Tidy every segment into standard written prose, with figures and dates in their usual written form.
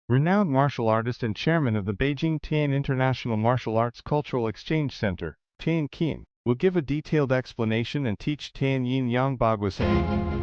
renowned martial artist and chairman of the Beijing Tian International Martial Arts Cultural Exchange Center, Tian Qian, will give a detailed explanation and teach Tian Yin Yang Baguazhang.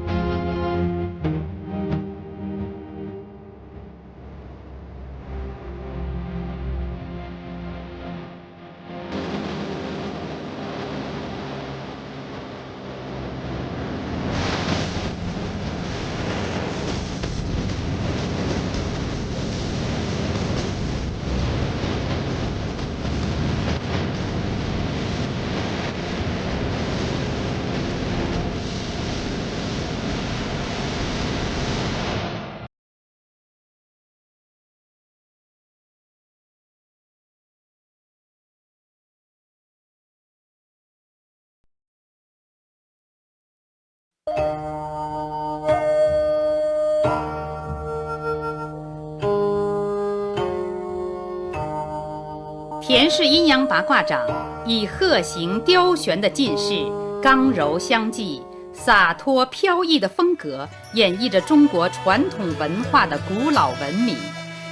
田氏阴阳八卦掌以鹤形雕旋的劲势，刚柔相济、洒脱飘逸的风格，演绎着中国传统文化的古老文明，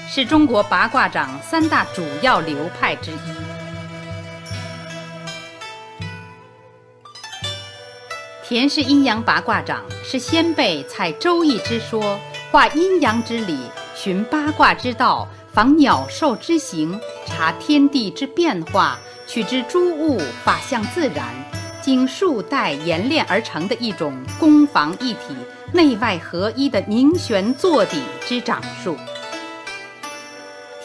是中国八卦掌三大主要流派之一。田氏阴阳八卦掌是先辈采周易之说，化阴阳之理，循八卦之道，访鸟兽之形，察天地之变化，取之诸物，法象自然，经数代演练而成的一种攻防一体、内外合一的凝玄坐底之掌术。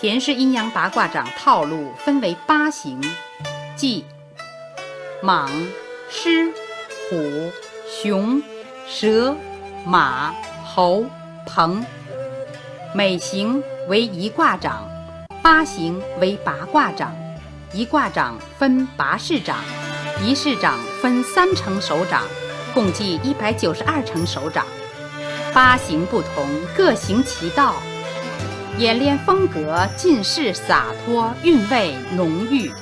田氏阴阳八卦掌套路分为8形，即蟒、狮、虎、熊、蛇、马、猴、鹏。每形为一卦掌，8形为八卦掌。一卦掌分8式掌，一式掌分3成手掌，共计192成手掌。8形不同，各行其道，演练风格尽是洒脱，韵味浓郁，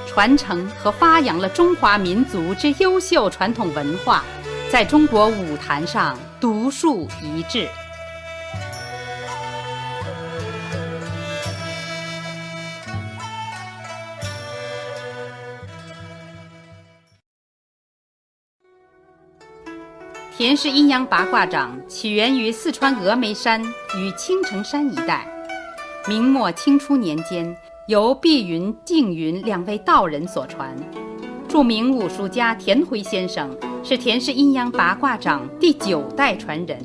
传承和发扬了中华民族之优秀传统文化，在中国舞坛上独树一帜。田氏阴阳八卦掌起源于四川峨眉山与青城山一带，明末清初年间由碧云、净云2位道人所传。著名武术家田辉先生是田氏阴阳八卦掌第9代传人，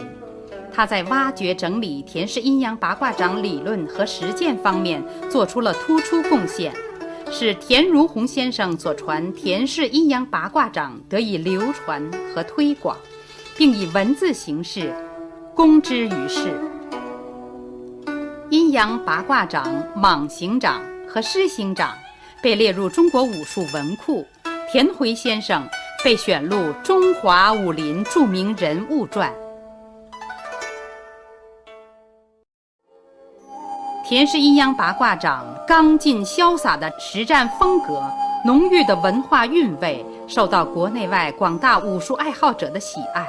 他在挖掘整理田氏阴阳八卦掌理论和实践方面做出了突出贡献，使田如洪先生所传田氏阴阳八卦掌得以流传和推广，并以文字形式公之于世。阴阳八卦掌、蟒形掌和狮形掌被列入中国武术文库，田辉先生被选入中华武林著名人物传。田氏阴阳八卦掌刚劲潇洒的实战风格，浓郁的文化韵味，受到国内外广大武术爱好者的喜爱。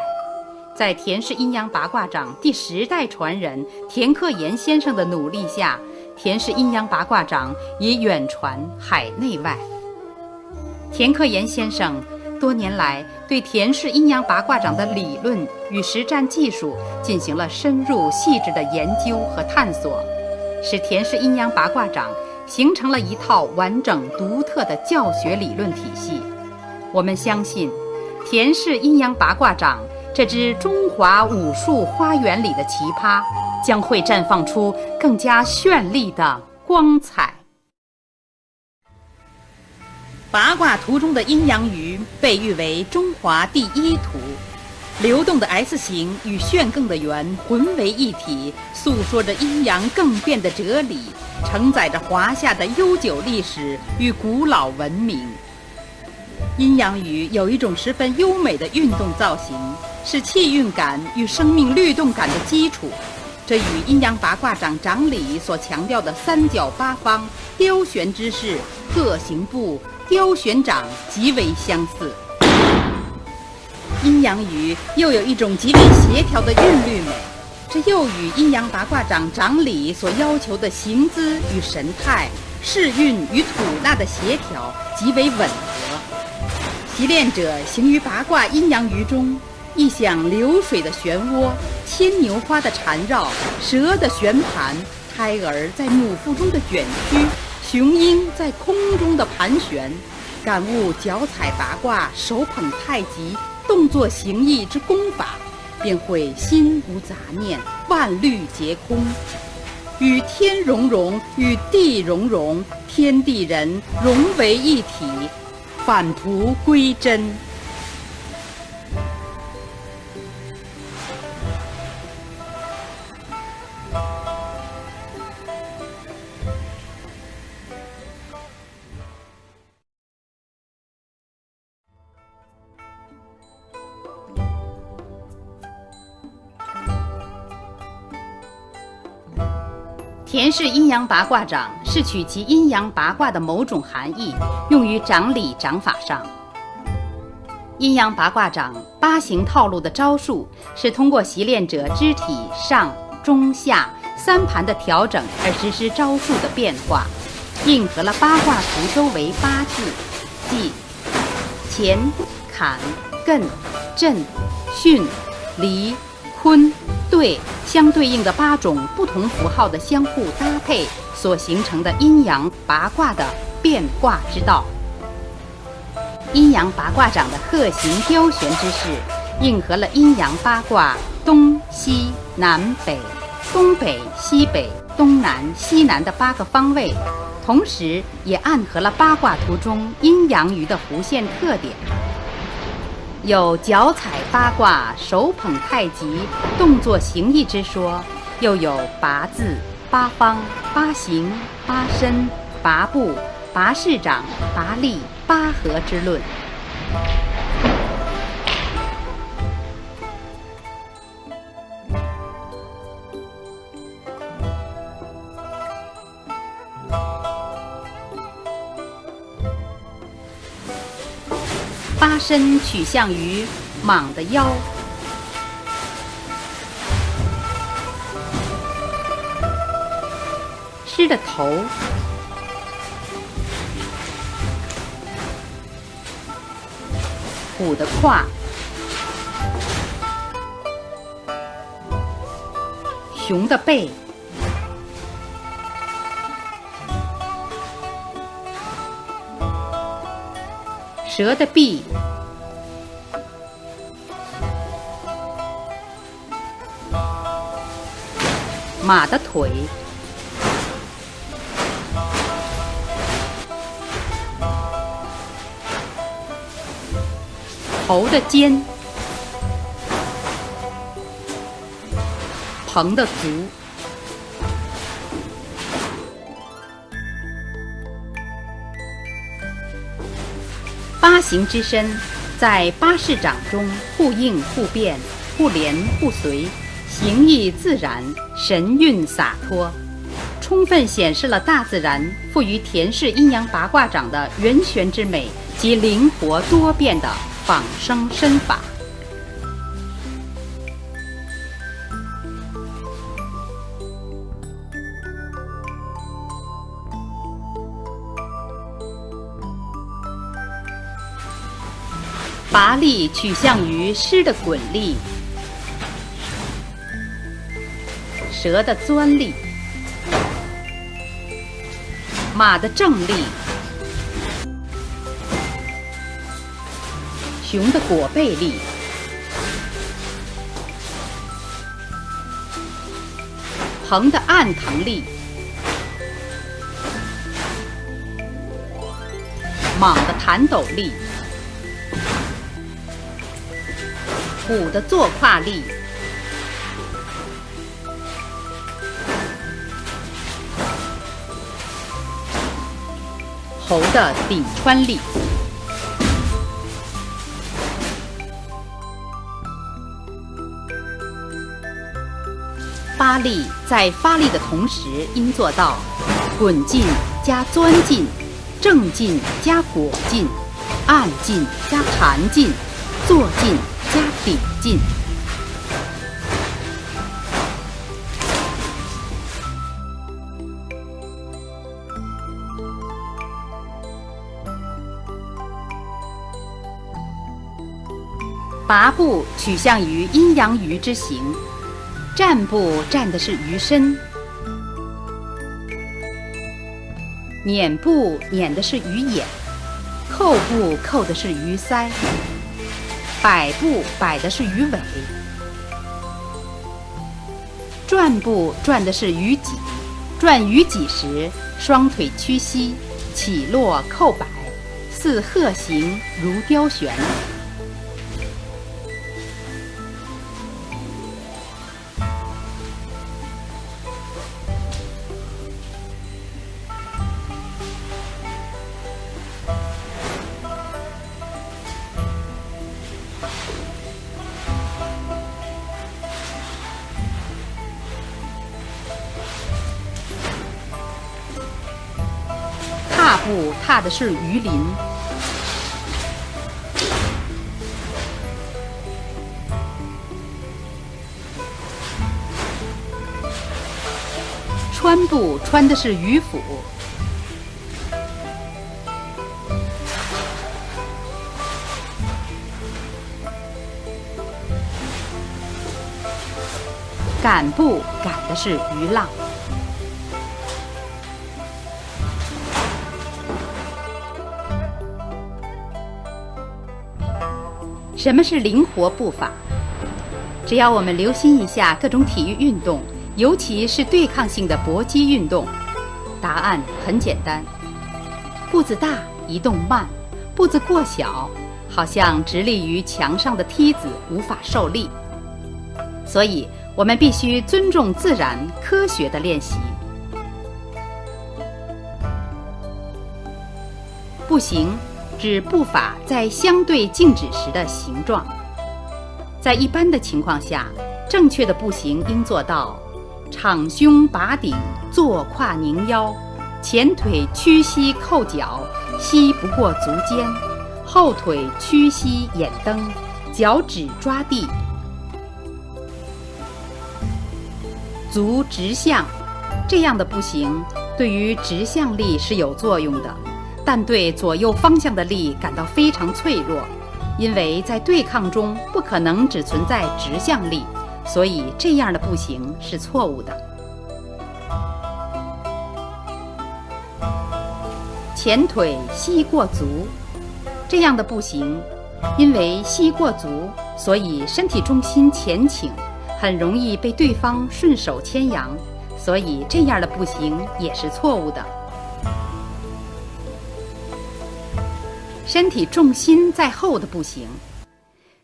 在田氏阴阳八卦掌第10代传人田克炎先生的努力下，田氏阴阳八卦掌已远传海内外。田克炎先生多年来对田氏阴阳八卦掌的理论与实战技术进行了深入细致的研究和探索，使田氏阴阳八卦掌形成了一套完整独特的教学理论体系。我们相信，田氏阴阳八卦掌这支中华武术花园里的奇葩，将会绽放出更加绚丽的光彩。八卦图中的阴阳鱼被誉为中华第1图，流动的 S 形与旋更的圆混为一体，诉说着阴阳更变的哲理，承载着华夏的悠久历史与古老文明。阴阳鱼有一种十分优美的运动造型，是气韵感与生命律动感的基础，这与阴阳八卦掌掌理所强调的3角8方雕旋之势、鹤形步、雕旋掌极为相似。阴阳鱼又有一种极为协调的韵律美，这又与阴阳八卦掌掌理所要求的行姿与神态、势运与吐纳的协调极为吻合。习练者行于八卦阴阳鱼中，亦像流水的漩涡、牵牛花的缠绕、蛇的旋盘、胎儿在母腹中的卷曲、雄鹰在空中的盘旋，感悟脚踩八卦、手捧太极、动作形意之功法，便会心无杂念，万虑皆空，与天融融，与地融融，天地人融为一体，返璞归真。田氏阴阳八卦掌是取其阴阳八卦的某种含义，用于掌理掌法上。阴阳八卦掌八形套路的招数是通过习练者肢体上、中、下三盘的调整而实施招数的变化，应和了八卦图周围八字，即乾、坎、艮、震、巽、离、坤、兑相对应的八种不同符号的相互搭配所形成的阴阳八卦的变卦之道。阴阳八卦掌的鹤形雕旋之势，应和了阴阳八卦东西南北、东北西北、东南西南的八个方位，同时也暗合了八卦图中阴阳鱼的弧线特点。有脚踩八卦、手捧太极、动作形意之说，又有八字、八方、八形、八身、八部、八式掌、八力、八合之论。八身取向于蟒的腰，狮的头，虎的胯，熊的背，蛇的臂，马的腿，猴的肩，鹏的足。八形之身，在八式掌中互应互变、互连互随，形意自然，神韵洒脱，充分显示了大自然赋予田氏阴阳八卦掌的圆旋之美及灵活多变的仿生身法。拔力取向于狮的滚力、蛇的钻力、马的正力、熊的裹背力、鹏的按腾力、蟒的弹抖力、虎的坐胯力、猴的顶穿力。发力在发力的同时，应做到滚进加钻进、正进加裹进、按进加弹进、坐进加顶进。拔步取向于阴阳鱼之形，站步站的是鱼身，捻步捻的是鱼眼，扣步扣的是鱼鳃，摆步摆的是鱼尾，转步转的是鱼脊，转鱼脊时双腿屈膝，起落扣摆，似鹤行如雕旋。踏步踏的是鱼鳞，穿步穿的是鱼腹，赶步赶的是鱼浪。什么是灵活步法？只要我们留心一下各种体育运动，尤其是对抗性的搏击运动，答案很简单：步子大，移动慢；步子过小，好像直立于墙上的梯子无法受力。所以，我们必须尊重自然、科学的练习。步行指步法在相对静止时的形状。在一般的情况下，正确的步行应做到敞胸拔顶，坐胯拧腰，前腿屈膝扣脚，膝不过足尖，后腿屈膝眼蹬，脚趾抓地，足直向。这样的步行对于直向力是有作用的，但对左右方向的力感到非常脆弱，因为在对抗中不可能只存在直向力，所以这样的步行是错误的。前腿膝过足，这样的步行，因为膝过足，所以身体重心前倾，很容易被对方顺手牵羊，所以这样的步行也是错误的。身体重心在后的步行，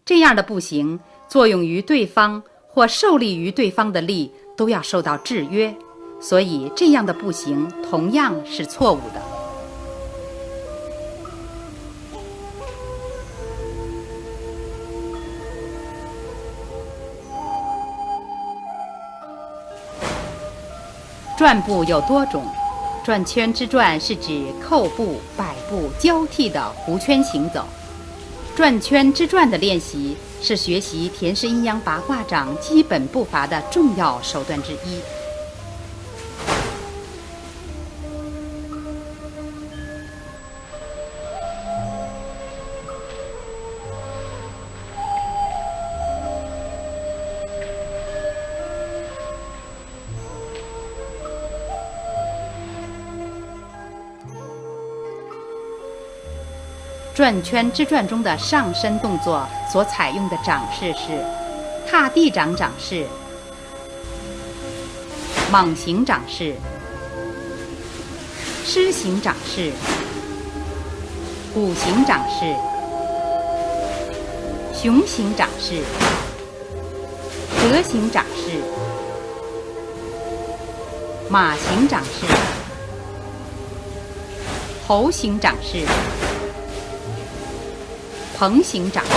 这样的步行作用于对方或受力于对方的力都要受到制约，所以这样的步行同样是错误的。转步有多种，转圈之转是指扣步、摆步交替的弧圈行走。转圈之转的练习是学习田氏阴阳八卦掌基本步伐的重要手段之一。转圈之转中的上身动作所采用的掌式是踏地掌掌式、蟒行掌式、狮形掌式、虎形掌式、熊形掌式、蛇形掌式、马形掌式、猴形掌式、鹏形掌式。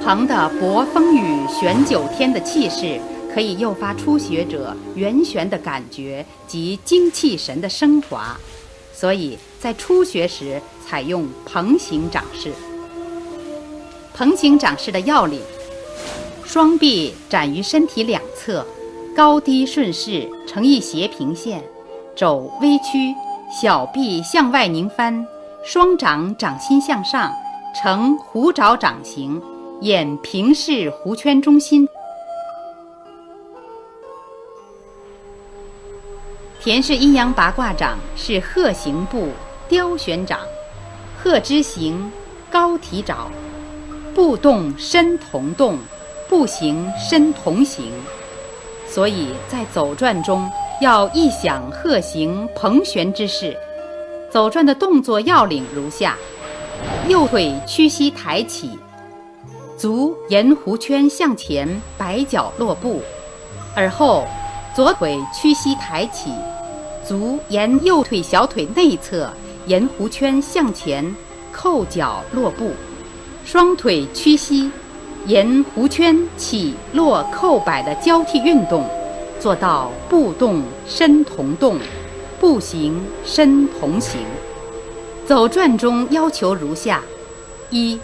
鹏的搏风雨旋九天的气势，可以诱发初学者圆旋的感觉及精气神的升华，所以在初学时采用鹏形掌式。鹏形掌式的要领：双臂展于身体两侧，高低顺势成一斜平线，肘微屈，小臂向外拧翻，双掌掌心向上，呈弧爪掌形，眼平视弧圈中心。田氏阴阳八卦掌是鹤形部雕旋掌，鹤之形，高提爪，步动身同动，步行身同行。所以在走转中要意想鹤形蓬旋之势。走转的动作要领如下：右腿屈膝抬起，足沿弧圈向前，摆脚落步；而后左腿屈膝抬起，足沿右腿小腿内侧，沿弧圈向前，扣脚落步；双腿屈膝，沿弧圈起落扣摆的交替运动，做到步动身同动，步行身同行。走转中要求如下：一、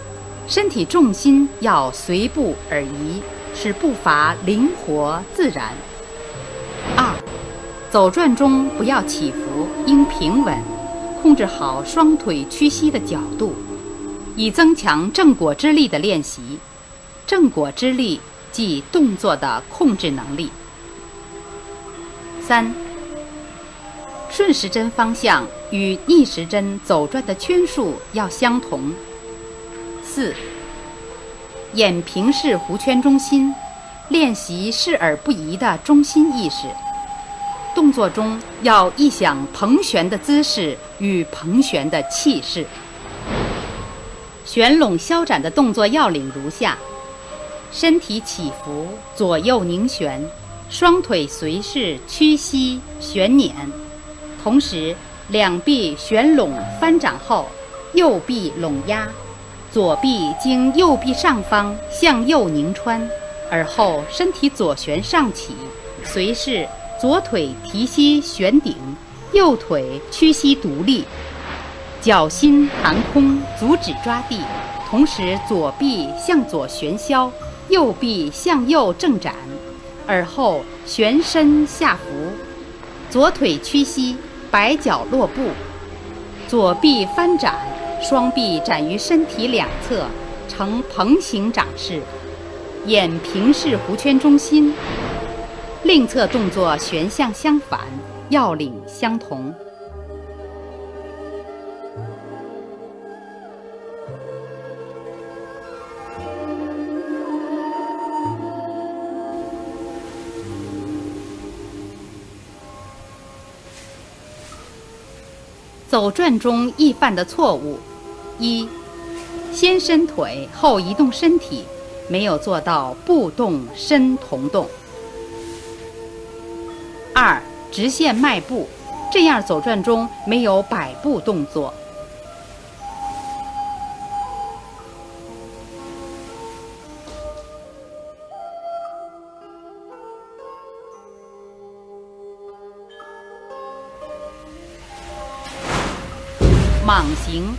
身体重心要随步而移，使步伐灵活自然；二、走转中不要起伏，应平稳，控制好双腿屈膝的角度，以增强正果之力的练习。正果之力即动作的控制能力。三、顺时针方向与逆时针走转的圈数要相同。四、眼平视弧圈中心，练习视而不移的中心意识。动作中要意想蓬旋的姿势与蓬旋的气势。旋拢消展的动作要领如下：身体起伏，左右拧旋，双腿随势屈膝旋捻，同时两臂旋拢翻掌后，右臂拢压，左臂经右臂上方向右拧穿，而后身体左旋上起，随势左腿提膝旋顶，右腿屈膝独立，脚心含空，足趾抓地，同时左臂向左旋削，右臂向右正展，而后旋身下伏，左腿屈膝，摆脚落步，左臂翻展，双臂展于身体两侧，呈蓬形掌势，眼平视弧圈中心。另侧动作旋向相反，要领相同。走转中易犯的错误：一、先伸腿后移动身体，没有做到步动身同动；二、直线迈步，这样走转中没有摆步动作；蟒形，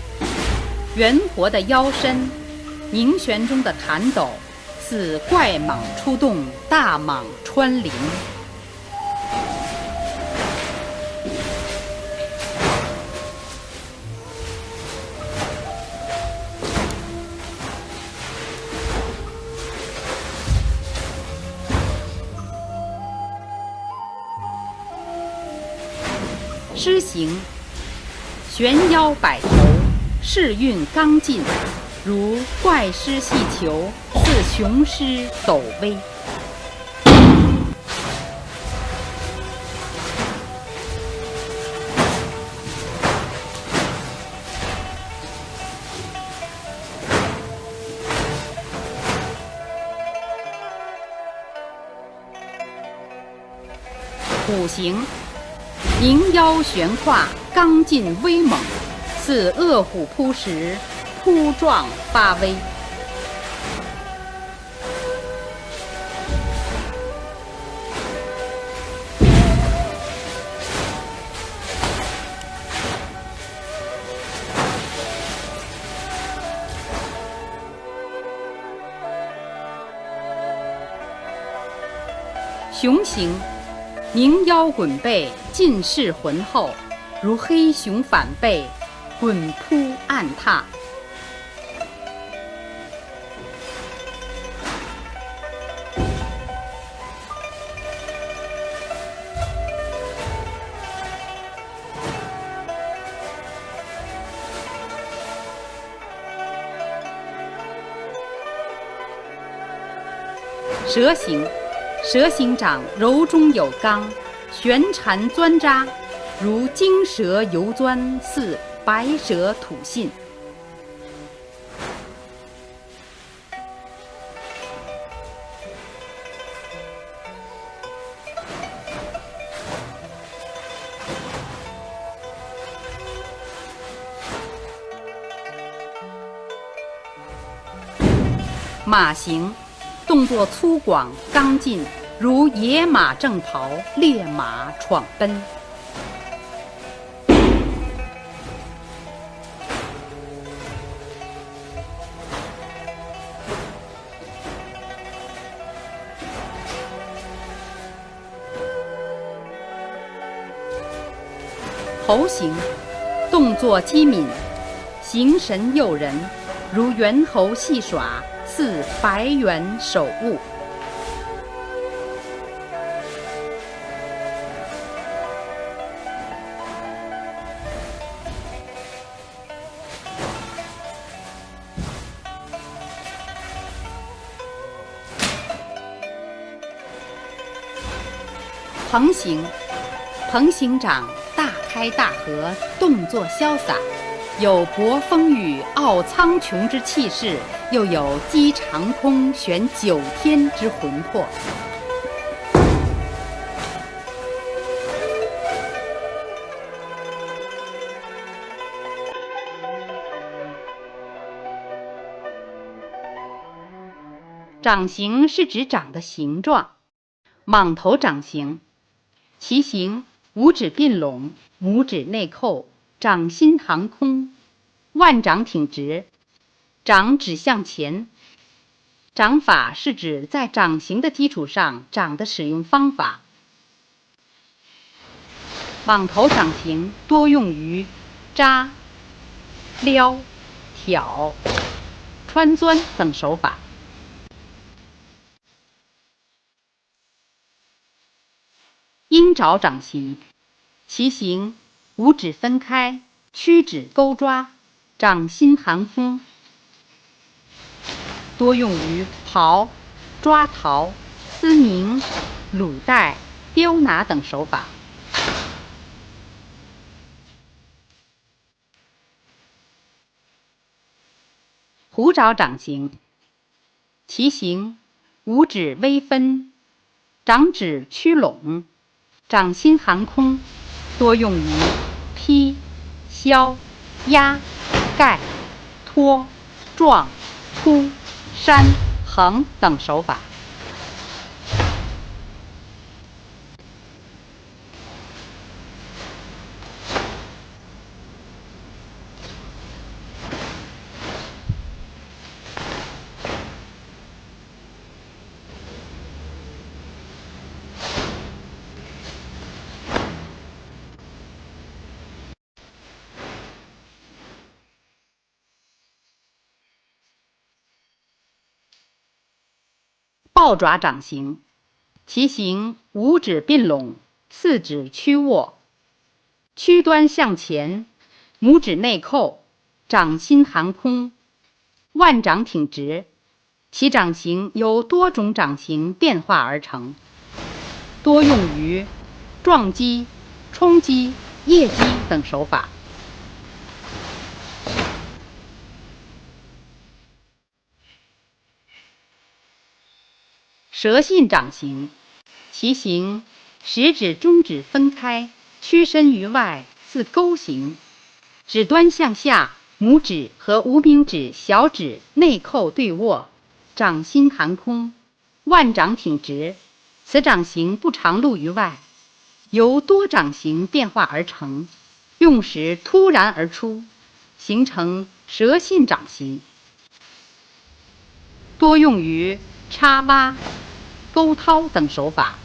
圆活的腰身，凝旋中的弹抖，似怪蟒出动，大蟒穿林。狮形，旋腰摆头，势运刚劲，如怪狮戏球，似雄狮抖威。虎形，凝腰悬胯，刚劲威猛，似恶虎扑食，扑撞发威。熊形，凝腰滚背，尽是浑厚，如黑熊反背，滚扑按踏。蛇形，蛇形掌柔中有刚，旋缠钻扎，如金蛇游钻，似白蛇吐信。马形，动作粗犷刚劲，如野马正跑，烈马闯奔。猴形，动作机敏，形神诱人，如猿猴戏耍，似白猿守物。鹏形，鹏形掌大开大合，动作潇洒，有博风雨、傲苍穹之气势，又有击长空、悬九天之魂魄。掌形是指掌的形状。蟒头掌形，其形五指并拢，拇指内扣，掌心航空，腕掌挺直，掌指向前。掌法是指在掌形的基础上掌的使用方法。蟒头掌形多用于扎、撩、挑、穿钻等手法。鹰爪掌形，其形五指分开，屈指勾抓，掌心航空，多用于刨、抓陶、丝鸣、履带、刁拿等手法。虎爪掌形，其形五指微分，掌指屈拢，掌心航空，多用于劈、削、压、盖、拖、撞、突、扇、横等手法。豹爪掌形，其形五指并拢，四指屈握，屈端向前，拇指内扣，掌心航空，腕掌挺直，其掌形由多种掌形变化而成，多用于撞击、冲击、腋击等手法。蛇信掌形，其形食指、中指分开，屈伸于外，似钩形，指端向下，拇指和无名指、小指内扣对握，掌心航空，腕掌挺直。此掌形不常露于外，由多掌形变化而成，用时突然而出，形成蛇信掌形，多用于插挖、钩掏等手法。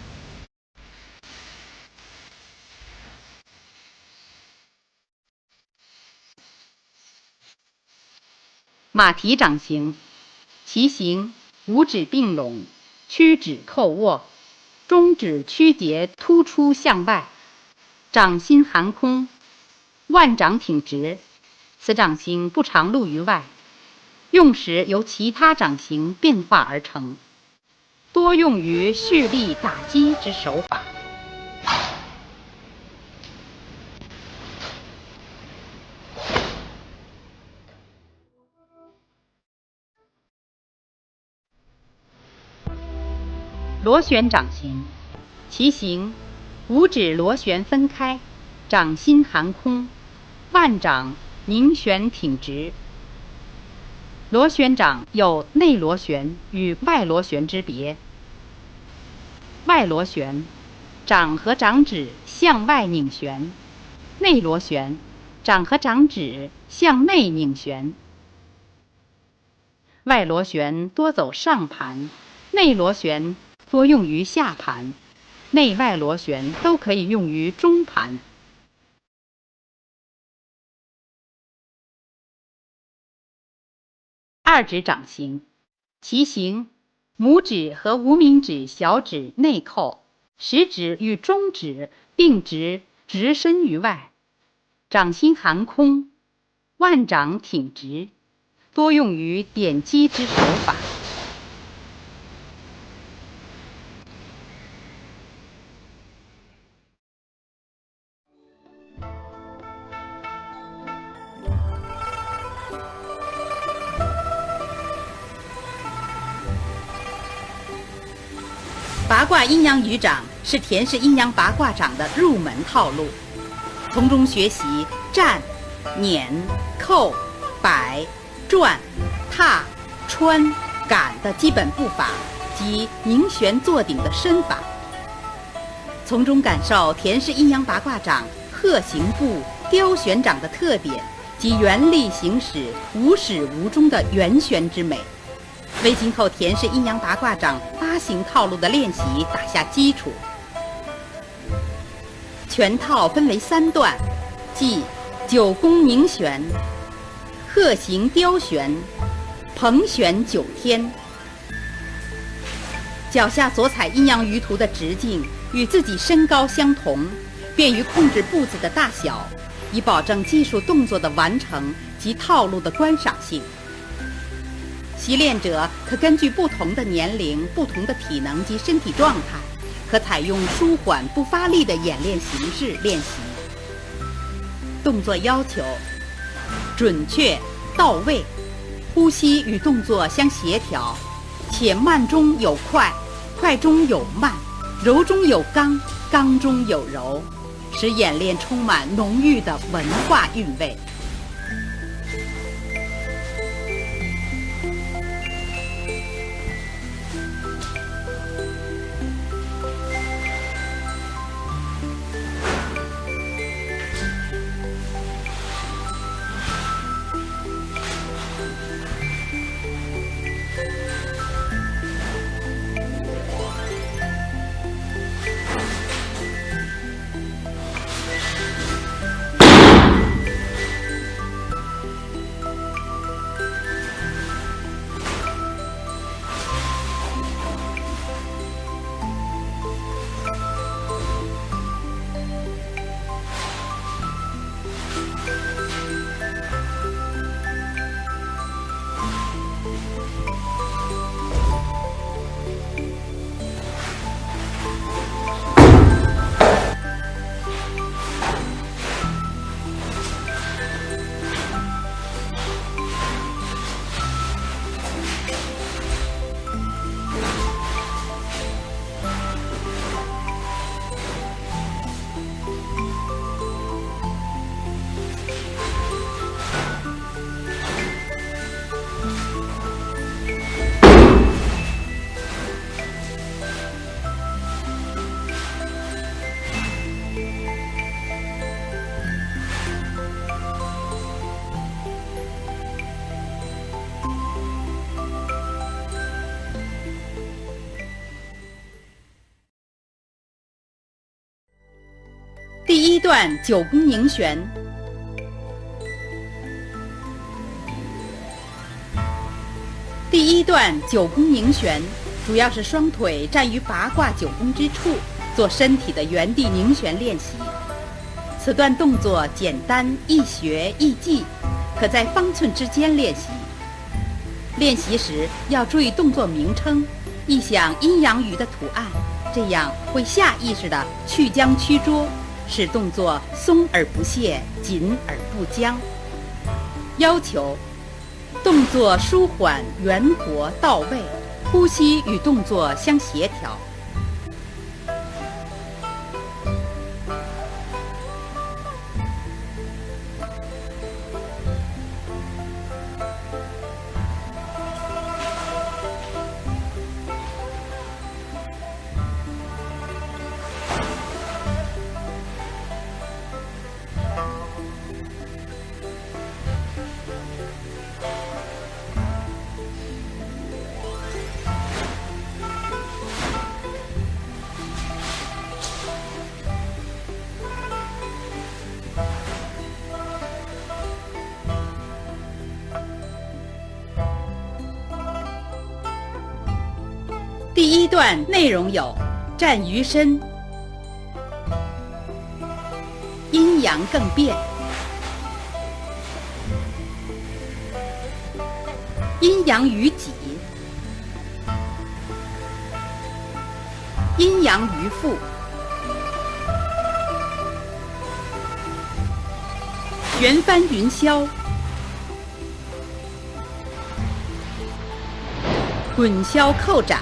马蹄掌形，其形五指并拢，屈指扣握，中指屈节突出向外，掌心航空，腕掌挺直。此掌形不常露于外，用时由其他掌形变化而成，多用于蓄力打击之手法。螺旋掌形，其形五指螺旋分开，掌心含空，腕掌凝旋挺直。螺旋掌有内螺旋与外螺旋之别。外螺旋，掌和掌指向外拧旋；内螺旋，掌和掌指向内拧旋。外螺旋多走上盘，内螺旋多用于下盘，内外螺旋都可以用于中盘。二指掌形，其形拇指和无名指小指内扣，食指与中指并直直伸于外，掌心含空，腕掌挺直，多用于点击之手法。八卦阴阳鱼掌是田氏阴阳八卦掌的入门套路，从中学习站、捻、扣、摆、转、踏、穿、赶的基本步伐及凝旋坐顶的身法，从中感受田氏阴阳八卦掌鹤形步雕旋掌的特点及原力行使无始无终的圆旋之美，为今后田氏阴阳八卦掌八形套路的练习打下基础。全套分为3段，即9宫凝旋、鹤形雕旋、蓬旋9天。脚下所采阴阳鱼图的直径与自己身高相同，便于控制步子的大小，以保证技术动作的完成及套路的观赏性。习练者可根据不同的年龄、不同的体能及身体状态，可采用舒缓不发力的演练形式练习。动作要求准确到位，呼吸与动作相协调，且慢中有快，快中有慢，柔中有刚，刚中有柔，使演练充满浓郁的文化韵味。第1段9宫凝旋。第1段9宫凝旋主要是双腿站于八卦9宫之处，做身体的原地凝旋练习。此段动作简单易学易记，可在方寸之间练习。练习时要注意动作名称，意想阴阳鱼的图案，这样会下意识地去僵曲拙，使动作松而不懈，紧而不僵。要求动作舒缓、圆活到位，呼吸与动作相协调。第一段内容有：站鱼身、阴阳更变、阴阳鱼脊、阴阳鱼腹、圆翻云霄、滚霄扣斩、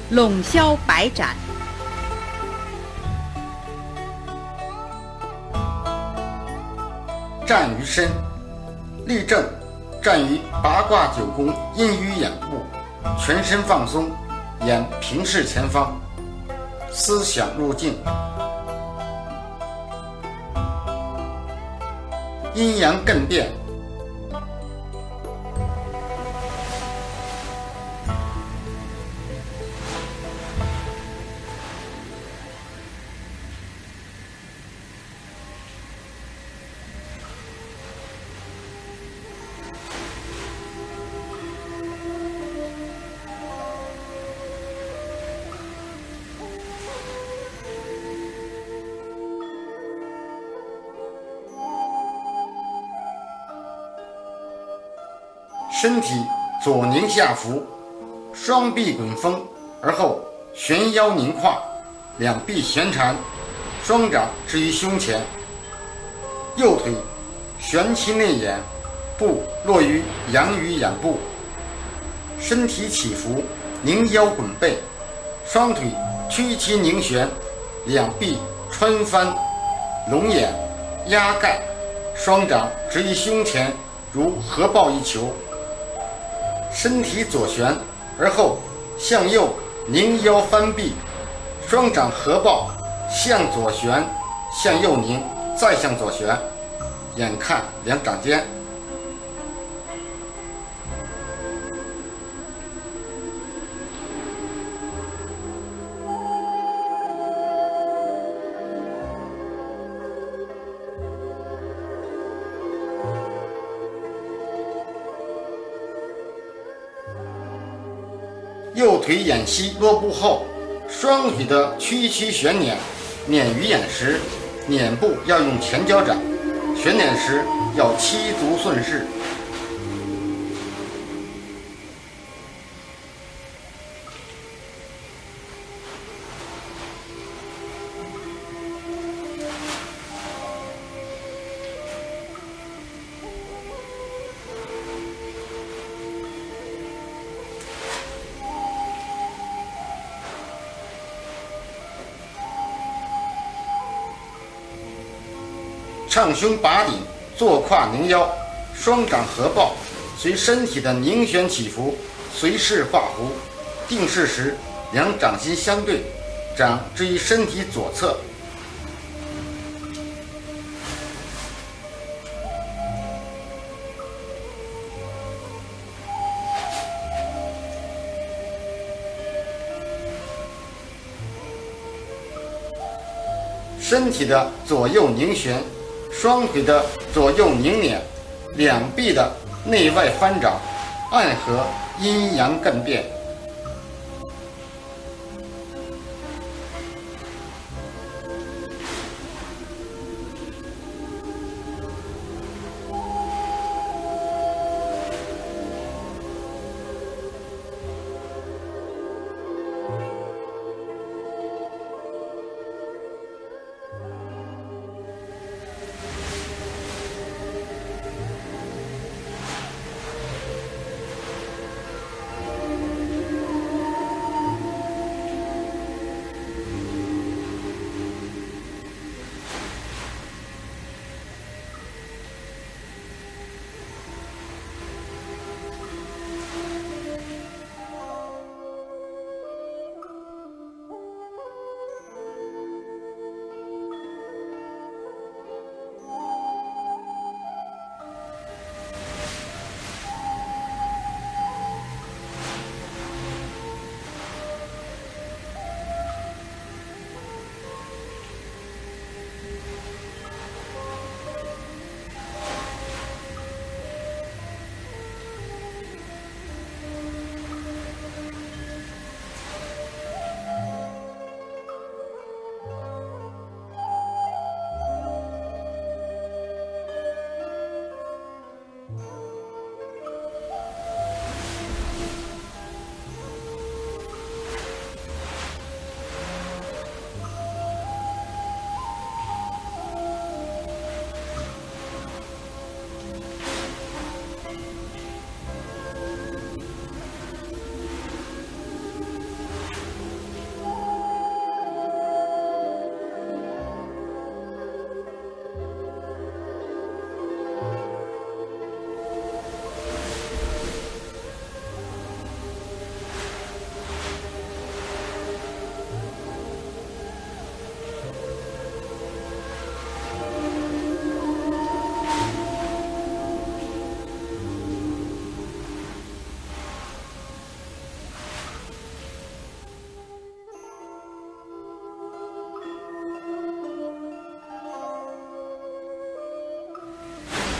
拢霄摆展。站于身，立正，站于八卦九宫阴鱼眼部，全身放松，眼平视前方，思想入静。阴阳艮变，身体左拧下浮，双臂滚风，而后旋腰拧胯，两臂旋缠，双掌置于胸前，右腿旋其内眼，步落于阳鱼眼部，身体起伏，拧腰滚背，双腿屈其拧旋，两臂穿翻，拢眼压盖，双掌置于胸前，如合抱一球。身体左旋，而后向右拧腰翻臂，双掌合抱，向左旋，向右拧，再向左旋，眼看两掌间。右腿眼膝落步后，双腿的屈曲旋捻，捻鱼眼时，捻部要用前脚掌，旋捻时要七足顺势。唱胸拔顶，坐胯拧腰，双掌合抱，随身体的拧旋起伏，随势画弧。定势时，两掌心相对，掌置于身体左侧。身体的左右拧旋，双腿的左右拧捻，两臂的内外翻掌，暗合阴阳艮变。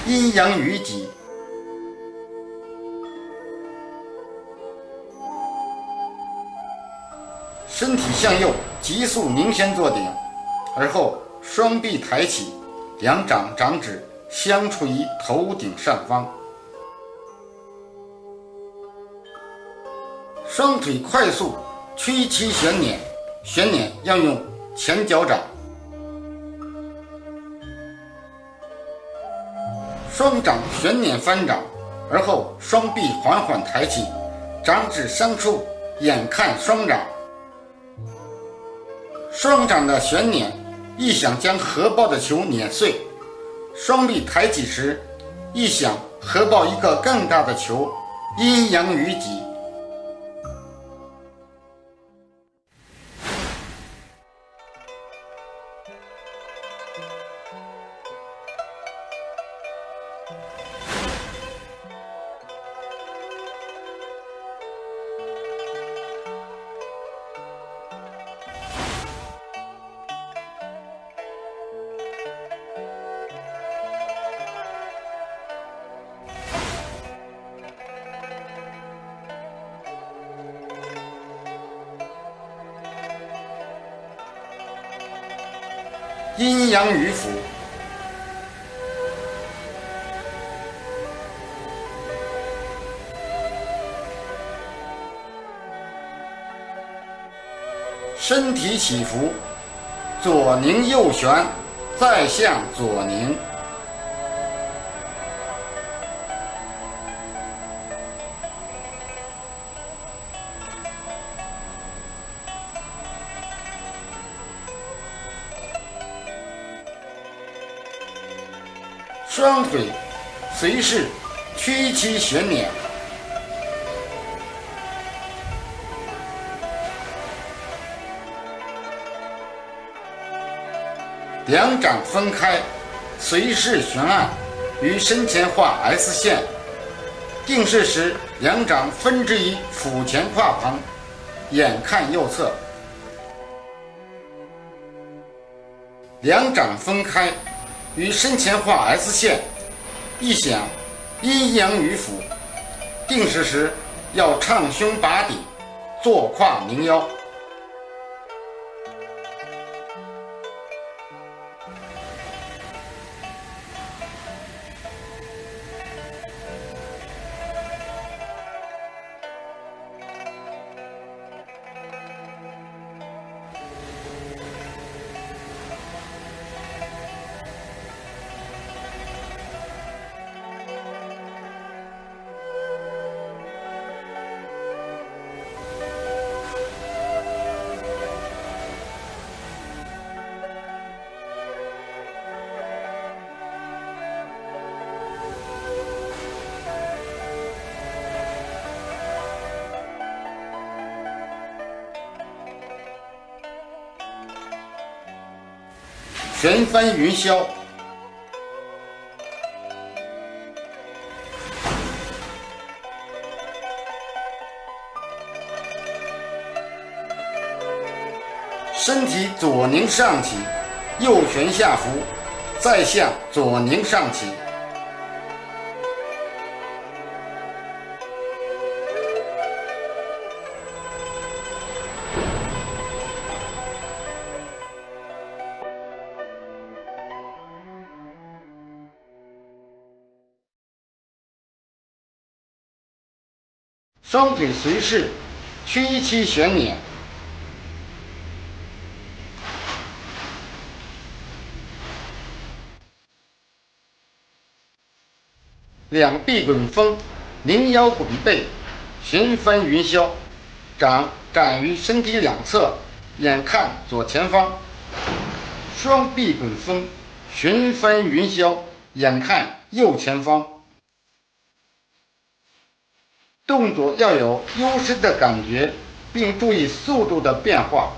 阴阳鱼脊。身体向右，急速凝先坐顶，而后双臂抬起，两掌掌指相触于头顶上方。双腿快速屈膝旋捻，旋捻要用前脚掌。双掌旋捻翻掌，而后双臂缓缓抬起，掌指相触，眼看双掌。双掌的旋捻，亦想将合抱的球碾碎；双臂抬起时，亦想合抱一个更大的球，阴阳鱼脊。阴阳鱼腹。身体起伏，左拧右旋，再向左拧。双腿随势屈膝旋捻，两掌分开，随势旋按，于身前画 S 线。定势时，两掌分置于腹前胯旁，眼看右侧。两掌分开，于身前画 S 线，一想阴阳鱼腹。定势时要畅胸拔顶，坐胯拧腰。旋翻云霄。身体左拧上起，右旋下浮，再向左拧上起。双腿随势屈膝旋捻，两臂滚风，拧腰滚背，旋翻云霄。掌展于身体两侧，眼看左前方。双臂滚风，旋翻云霄，眼看右前方。动作要有幽深的感觉，并注意速度的变化。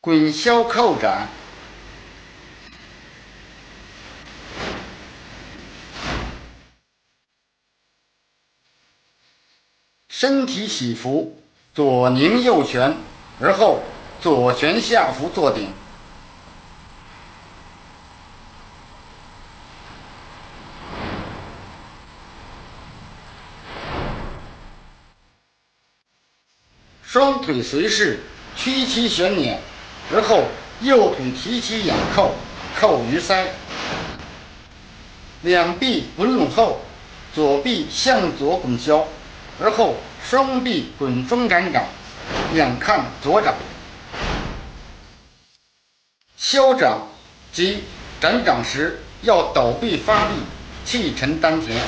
滚销扣斩，身体起伏，左拧右旋，而后左旋下伏坐顶。双腿随势屈膝旋捻，而后右腿提起仰扣，扣于腮。两臂滚拢后，左臂向左滚销，而后双臂滚风展掌，两看左掌。销掌即展掌时要抖臂发力，气沉丹田。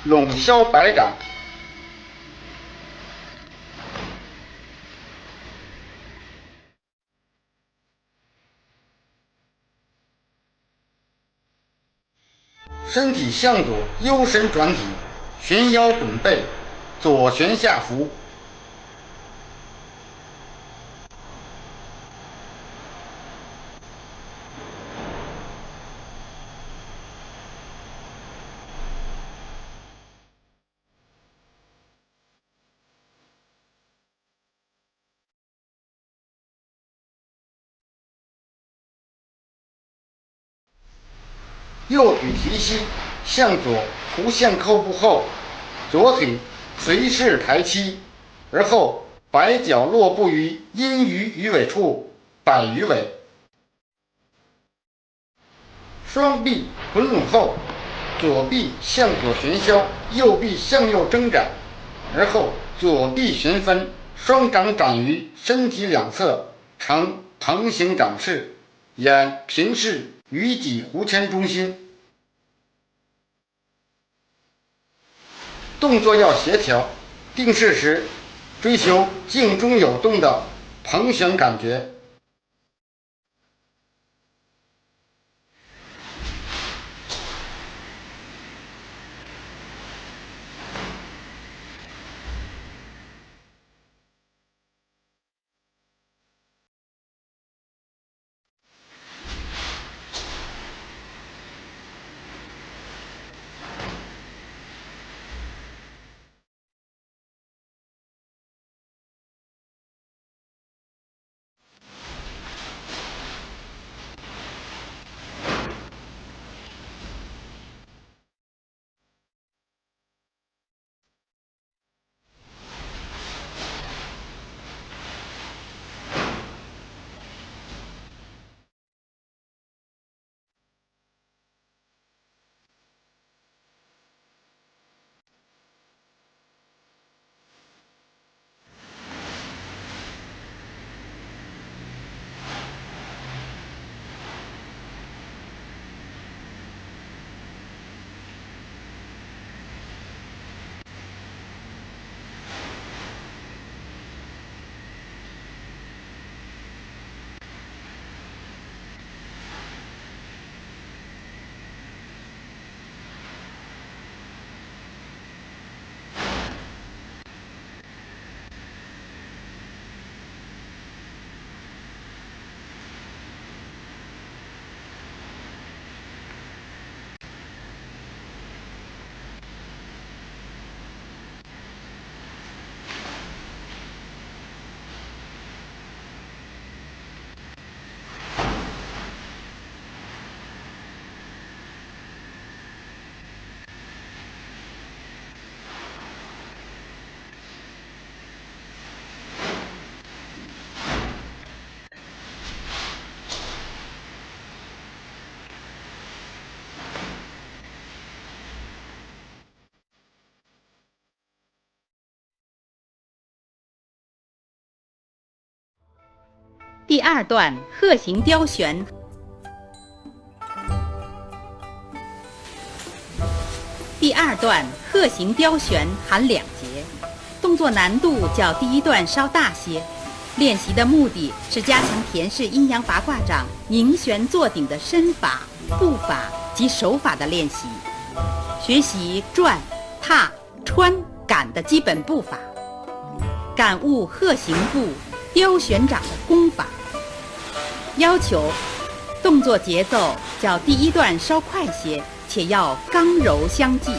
拢销百掌，身体向左幽神转体，旋腰滚背，左旋下伏。右腿提膝向左弧线扣步后，左腿随势抬膝，而后摆脚落步于阴鱼鱼尾处，摆鱼尾。双臂滚拢后，左臂向左旋销，右臂向右挣展，而后左臂旋分，双掌展于身体两侧，呈横行掌势，眼平视鱼脊弧圈中心。动作要协调，定势时追求静中有动的蓬旋感觉。第二段鹤形雕旋。第二段鹤形雕旋含2节，动作难度较第一段稍大些。练习的目的是加强田氏阴阳八卦掌拧旋坐顶的身法、步法及手法的练习，学习转、踏、穿、赶的基本步法，感悟鹤形步、雕旋掌的功法。要求动作节奏较第一段稍快些，且要刚柔相济。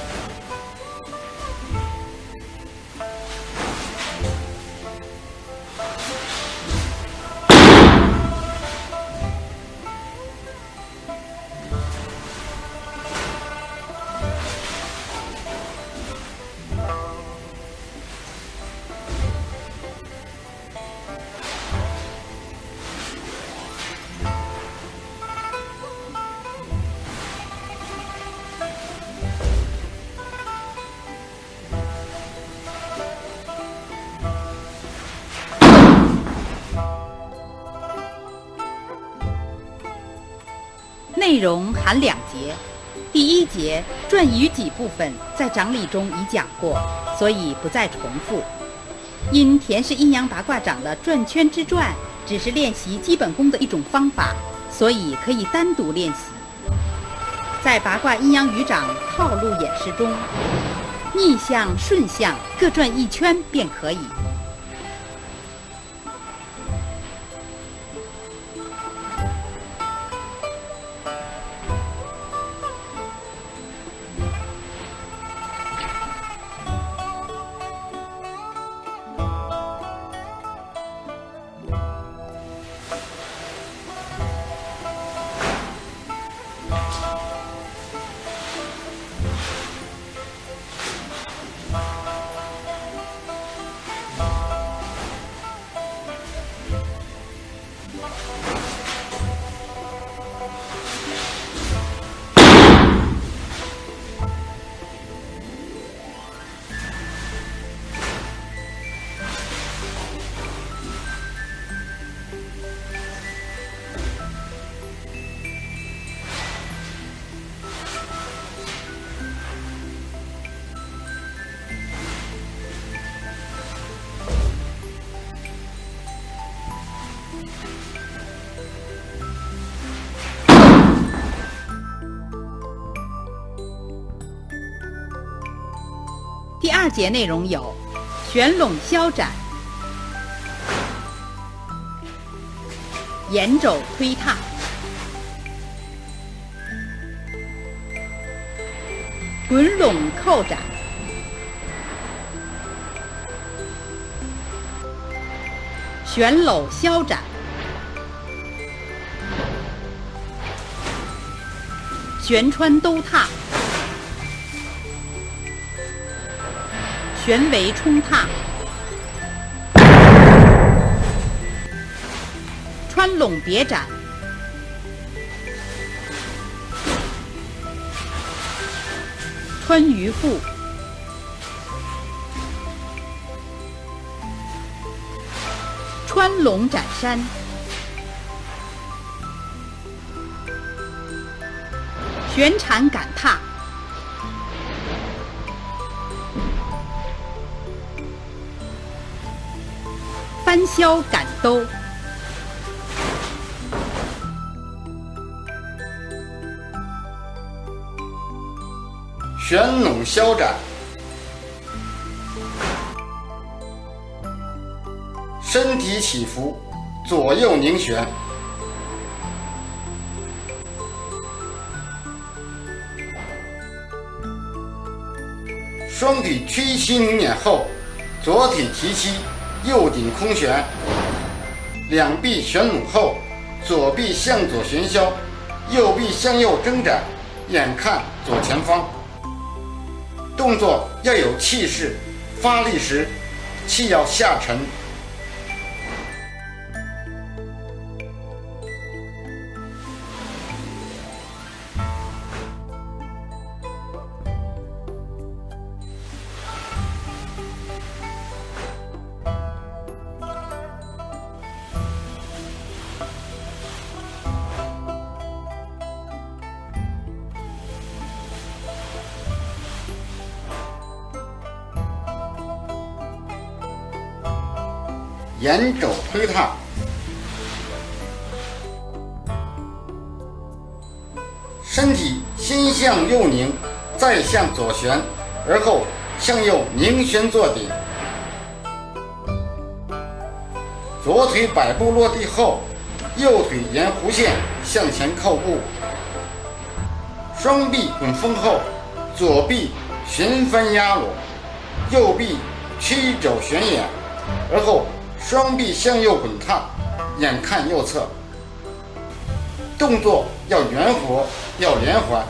内容含2节，第一节转移矩部分在掌理中已讲过，所以不再重复。因田氏阴阳八卦掌的转圈之转只是练习基本功的一种方法，所以可以单独练习。在八卦阴阳鱼掌套路演示中，逆向、顺向各转1圈便可以。第2节内容有旋拢削斩、沿肘推踏、滚拢扣斩、旋搂削斩、旋穿兜踏、旋围冲踏、穿拢别斩、穿鱼腹、穿拢斩山、旋缠赶踏、翻削赶兜、旋拢削斩，身体起伏，左右拧旋，双腿屈膝拧捻后，左腿提膝，右顶空旋，两臂旋拢后，左臂向左旋削，右臂向右挣展，眼看左前方。动作要有气势，发力时气要下沉。沿肘推踏。身体先向右拧，再向左旋，而后向右拧旋坐顶。左腿摆步落地后，右腿沿弧线向前扣步。双臂滚风后，左臂旋翻压落，右臂屈肘旋眼，而后双臂向右滚踏，眼看右侧。动作要圆活，要连环。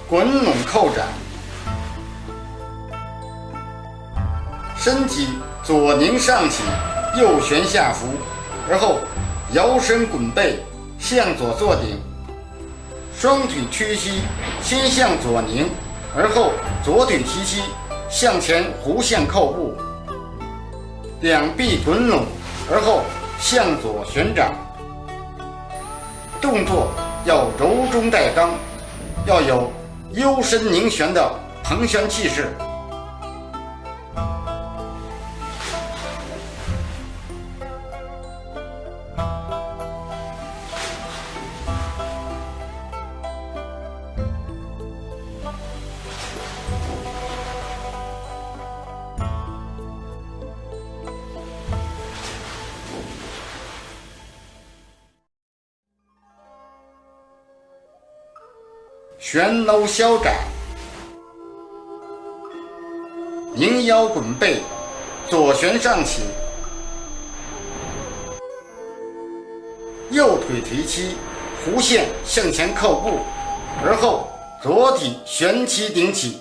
滚拢扣斩，身体左拧上起，右旋下伏，而后摇身滚背，向左坐顶。双腿屈膝，先向左拧，而后左腿提膝，向前弧线扣步。两臂滚拢，而后向左旋掌。动作要柔中带刚，要有幽深凝旋的腾旋气势。旋搂削斩，拧腰滚背，左旋上起，右腿提膝，弧线向前扣步，而后左体旋起顶起，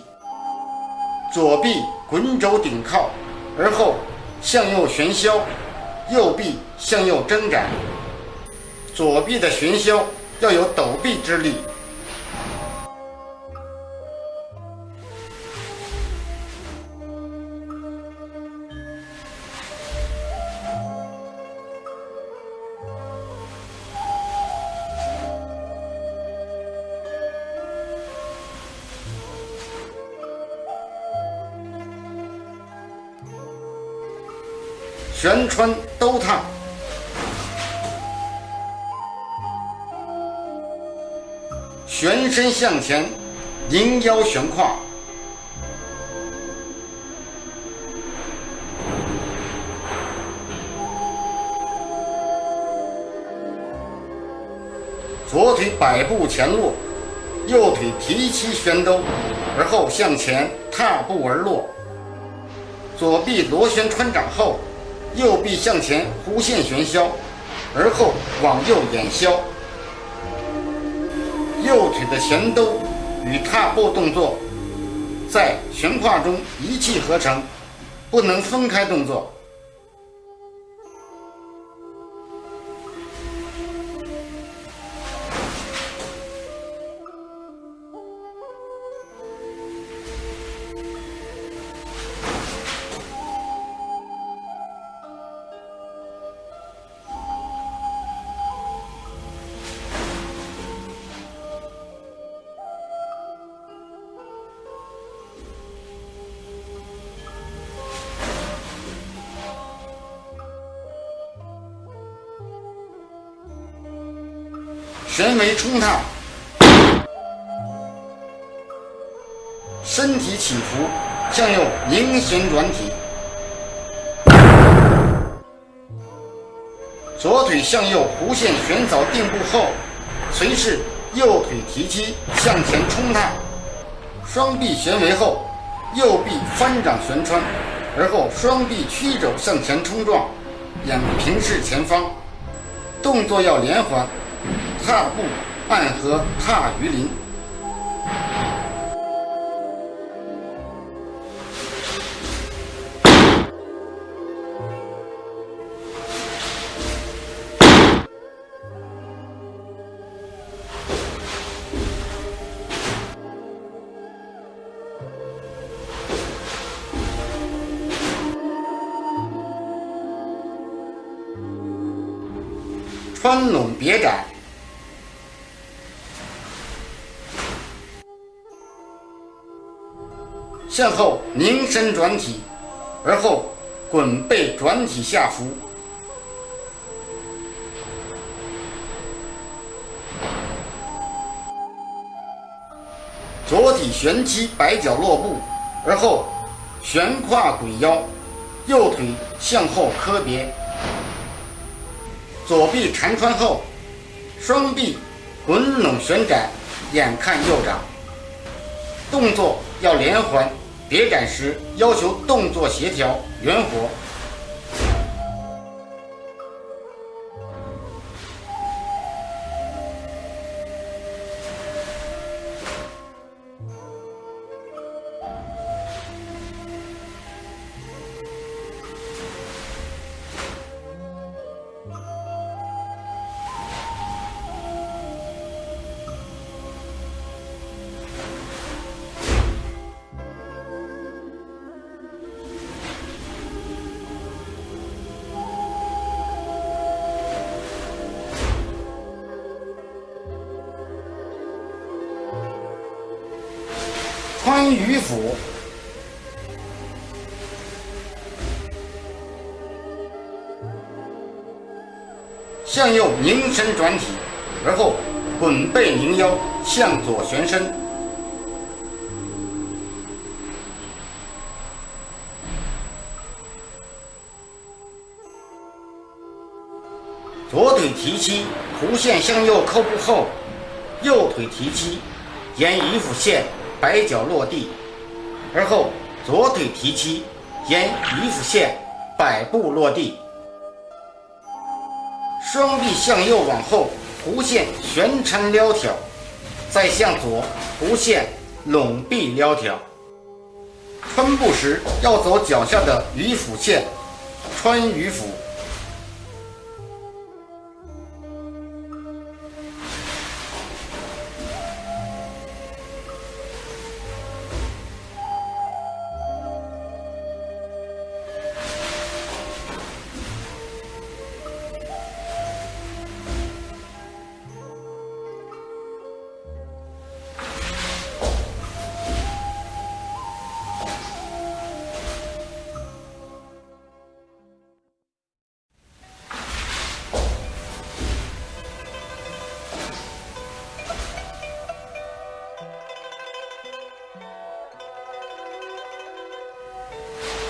左臂滚肘顶靠，而后向右旋削，右臂向右挣展。左臂的旋削要有抖臂之力。旋穿兜踏，旋身向前，拧腰旋胯，左腿摆步前落，右腿提膝旋兜，而后向前踏步而落。左臂螺旋穿掌后，右臂向前弧线旋削，而后往右掩削。右腿的旋兜与踏步动作在旋胯中一气呵成，不能分开动作。旋为冲踏，身体起伏，向右拧旋转体，左腿向右弧线旋扫定步后，随势右腿提膝向前冲踏，双臂旋为后，右臂翻掌旋穿，而后双臂屈肘向前冲撞，眼平视前方，动作要连环。踏步暗合踏鱼鳞，穿拢别展，向后拧身转体，而后滚背转体下伏。左体旋膝摆脚落步，而后旋胯滚腰，右腿向后磕别，左臂缠穿后，双臂滚拢旋展，眼看右掌。动作要连环，别展时要求动作协调圆活。穿鱼腹，向右拧身转体，而后滚背拧腰，向左旋身。左腿提膝，弧线向右扣步后，右腿提膝，沿鱼腹线摆脚落地，而后左腿提膝，沿鱼腹线摆步落地，双臂向右往后弧线旋缠撩挑，再向左弧线拢臂撩挑。穿步时要走脚下的鱼腹线，穿鱼腹。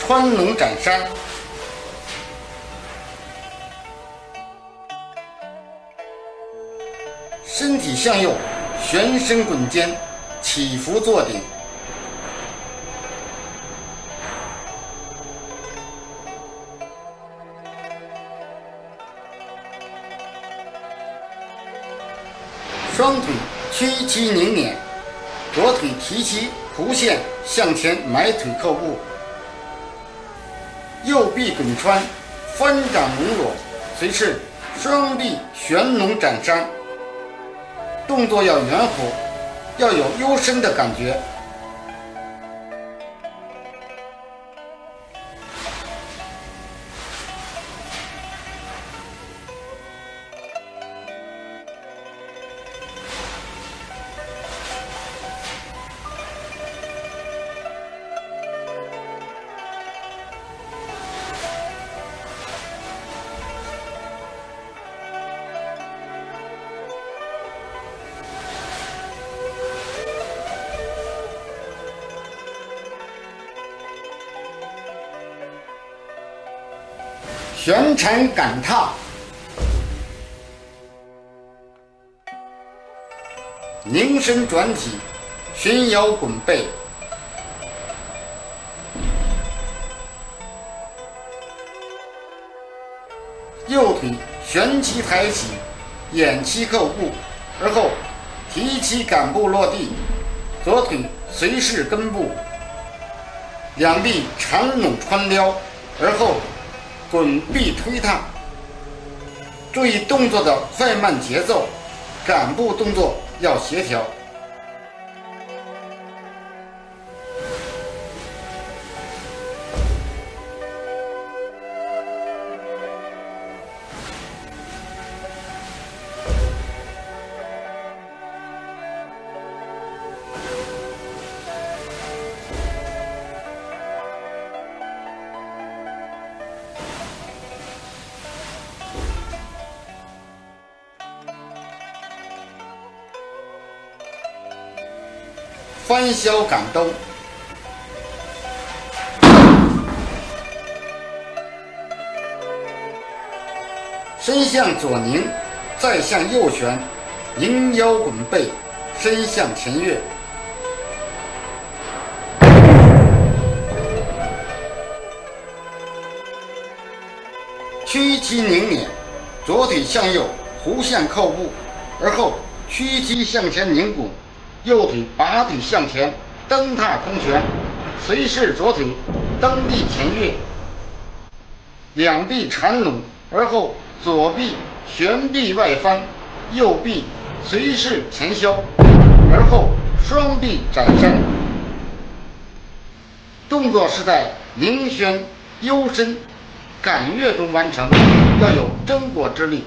穿龙斩山，身体向右，旋身滚肩，起伏坐顶，双腿屈膝拧捻，左腿提膝弧线向前埋腿扣步，右臂滚穿，翻掌猛裸，随势双臂旋龙斩山。动作要圆活，要有幽深的感觉。旋缠赶踏，拧身转体，旋腰滚背，右腿旋膝抬起，掩膝扣步，而后提膝赶步落地，左腿随势跟步，两臂缠拢穿撩，而后滚臂推踏。注意动作的快慢节奏，赶步动作要协调。翻销赶兜。身向左拧，再向右旋，拧腰滚背，身向前跃。屈膝拧捻，左腿向右弧线扣步，而后屈膝向前拧滚，右腿拔腿向前蹬踏空旋，随势左腿蹬地前跃，两臂缠拢，而后左臂旋臂外翻，右臂随势前削，而后双臂展伸。动作是在凌旋幽深赶跃中完成，要有争果之力。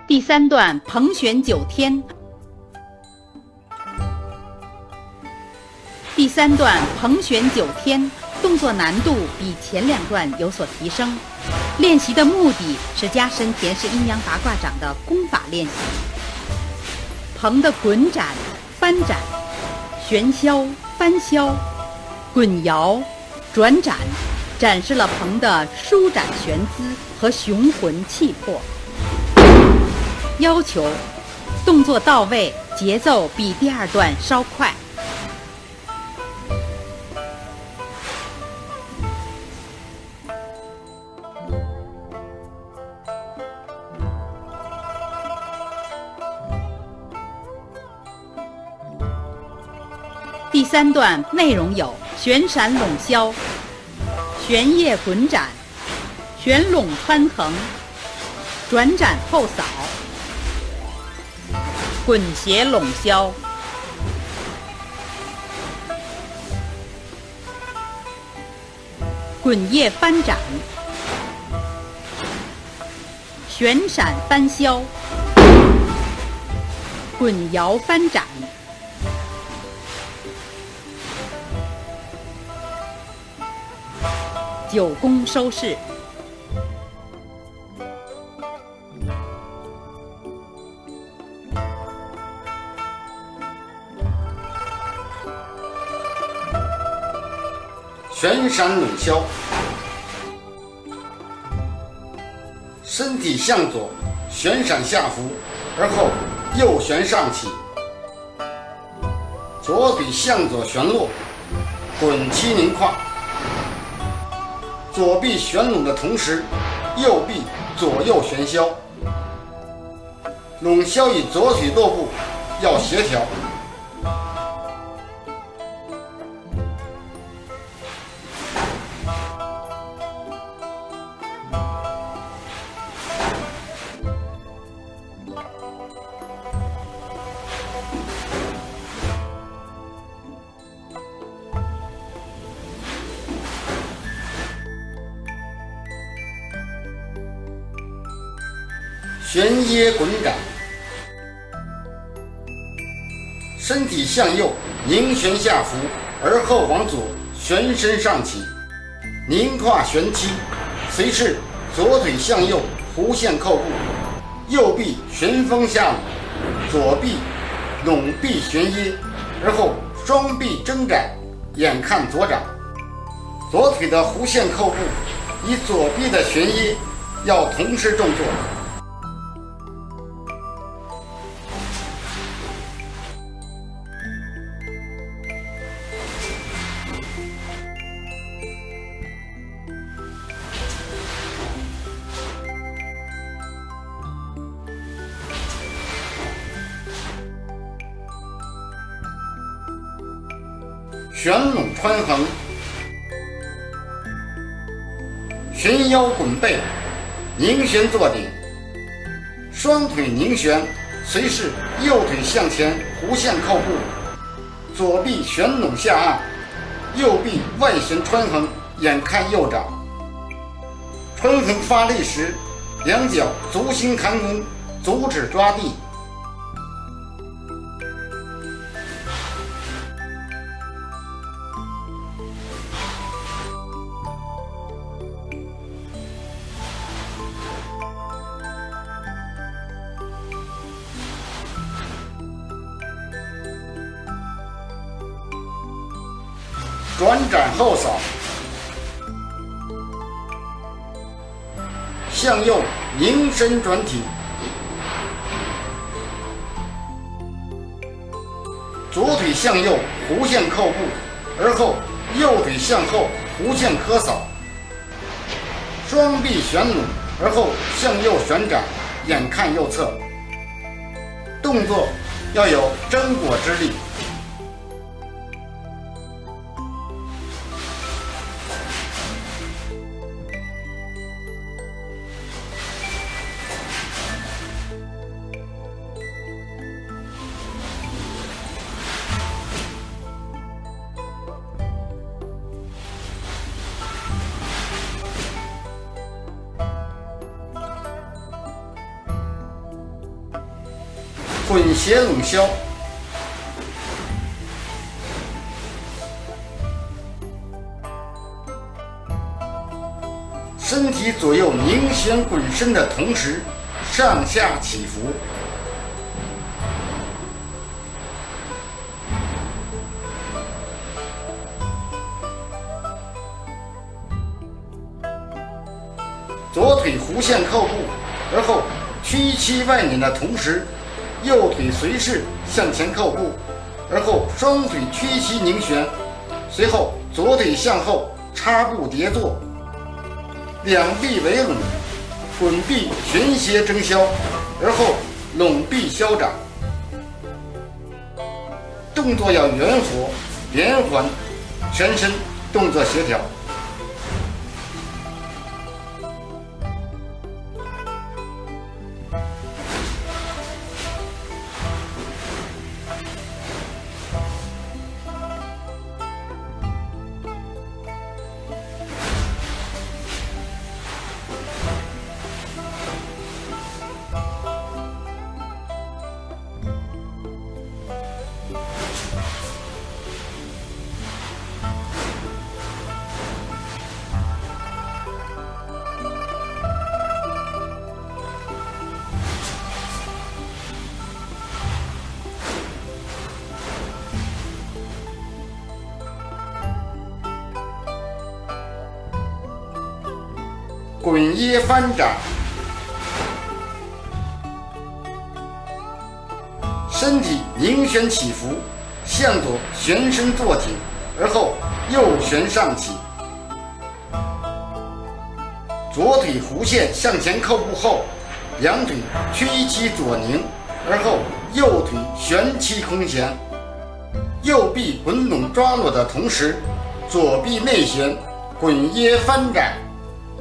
第3段蓬旋9天。第3段蓬旋9天，动作难度比前2段有所提升。练习的目的是加深田氏阴阳八卦掌的功法练习。蓬的滚展、翻展、旋削、翻削、滚摇、转展，展示了蓬的舒展旋姿和雄浑气魄。要求动作到位，节奏比第2段稍快。第3段内容有旋闪拢削、旋叶滚展、旋拢穿横、转展后扫、滚斜拢削、滚叶翻展、旋闪翻削、滚摇翻展。9功收式。旋闪拢削，身体向左旋闪下浮，而后右旋上起，左腿向左旋落，滚七拧胯。左臂旋拢的同时，右臂左右旋削，拢削与左腿落步要协调。旋腋滚展，身体向右凝旋下伏，而后往左旋身上起，凝胯旋膝，随势左腿向右弧线扣步，右臂旋风下拢，左臂拢臂旋腋，而后双臂挣展，眼看左掌。左腿的弧线扣步与左臂的旋腋要同时动作。旋拢穿横，旋腰滚背，凝旋坐顶，双腿凝旋，随势右腿向前弧线扣步，左臂旋拢下按，右臂外旋穿横，眼看右掌。穿横发力时，两脚足心弹弓，足趾抓地。转展后扫，向右凝身转体，左腿向右弧线扣步，而后右腿向后弧线磕扫，双臂旋拢，而后向右旋展，眼看右侧。动作要有争果之力。滚斜拢削，身体左右凝旋滚身的同时，上下起伏。左腿弧线扣步，而后屈膝外捻的同时，右腿随势向前扣步，而后双腿屈膝凝旋，随后左腿向后插步叠坐，两臂为拢，滚臂旋斜争削，而后拢臂削掌。动作要圆活连环，全身动作协调。滚腋翻掌，身体凝旋起伏，向左旋身坐挺，而后右旋上起，左腿弧线向前扣步后，两腿屈膝左拧，而后右腿旋膝空前，右臂滚拢抓落的同时，左臂内旋滚腋翻展，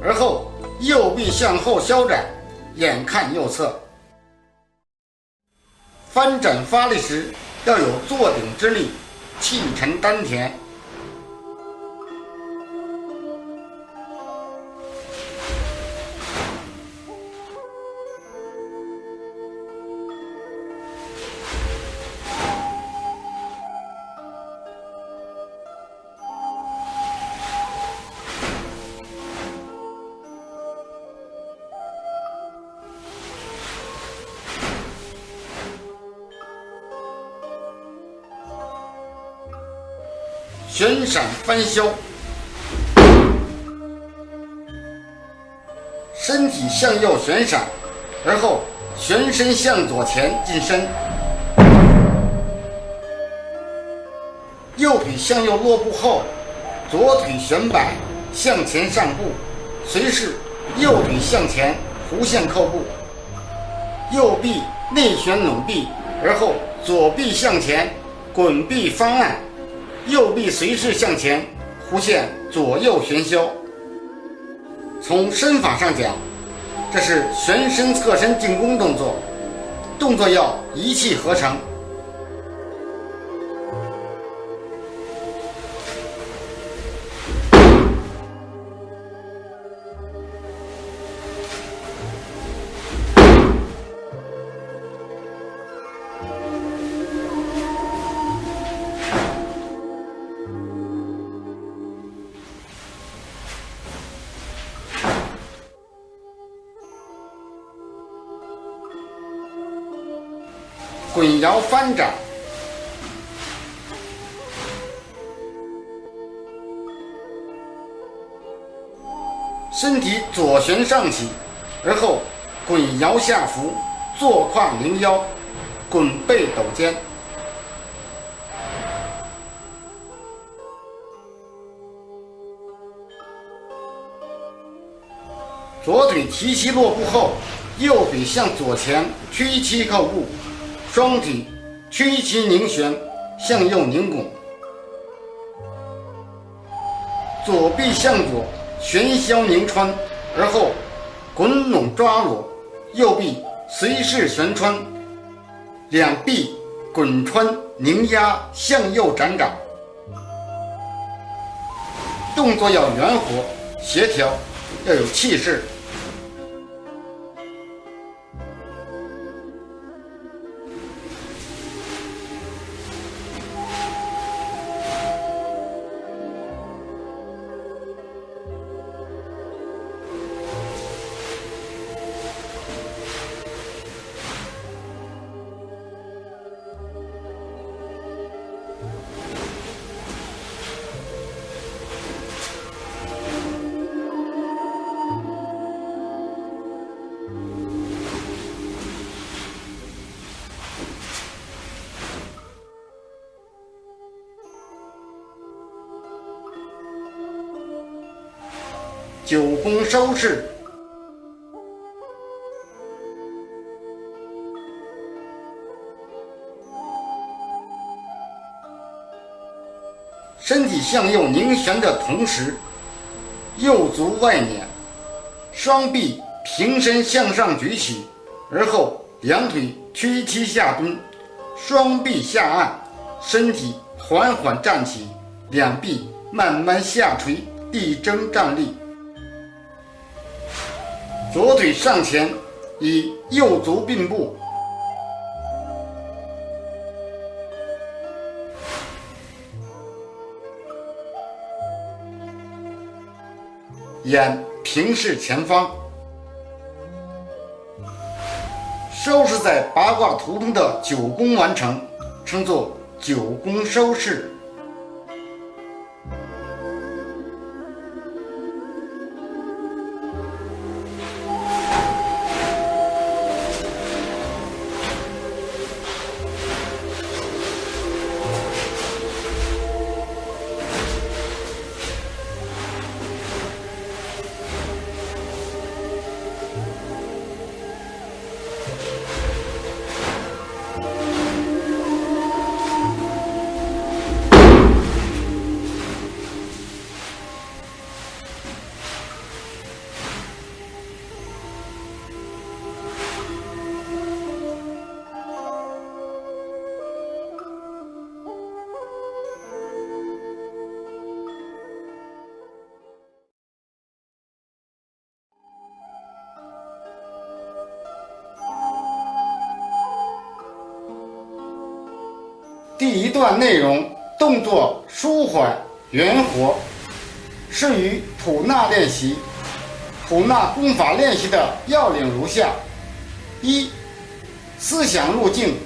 而后右臂向后削展，眼看右侧。翻展发力时要有坐顶之力，气沉丹田。旋闪翻削，身体向右旋闪，而后旋身向左前进身，右腿向右落步后，左腿旋摆向前上步，随势右腿向前弧线扣步，右臂内旋拢臂，而后左臂向前滚臂翻按，右臂随势向前弧线左右旋削。从身法上讲，这是旋身侧身进攻动作，动作要一气呵成。滚摇翻掌，身体左旋上起，而后滚摇下伏，坐胯凌腰，滚背抖肩。左腿提膝落步后，右腿向左前屈膝扣步，双腿屈膝拧旋，向右拧拱，左臂向左旋削拧穿，而后滚拢抓裸，右臂随势旋穿，两臂滚穿拧压向右展掌。动作要圆活协调，要有气势。九宫收势，身体向右拧旋的同时，右足外捻，双臂平身向上举起，而后两腿屈膝下蹲，双臂下按，身体缓缓站起，两臂慢慢下垂，递增站立。左腿上前，以右足并步，眼平视前方。收势在八卦图中的九宫完成，称作九宫收势。第一段内容动作舒缓圆活，适于吐纳练习。吐纳功法练习的要领如下：一、思想路径，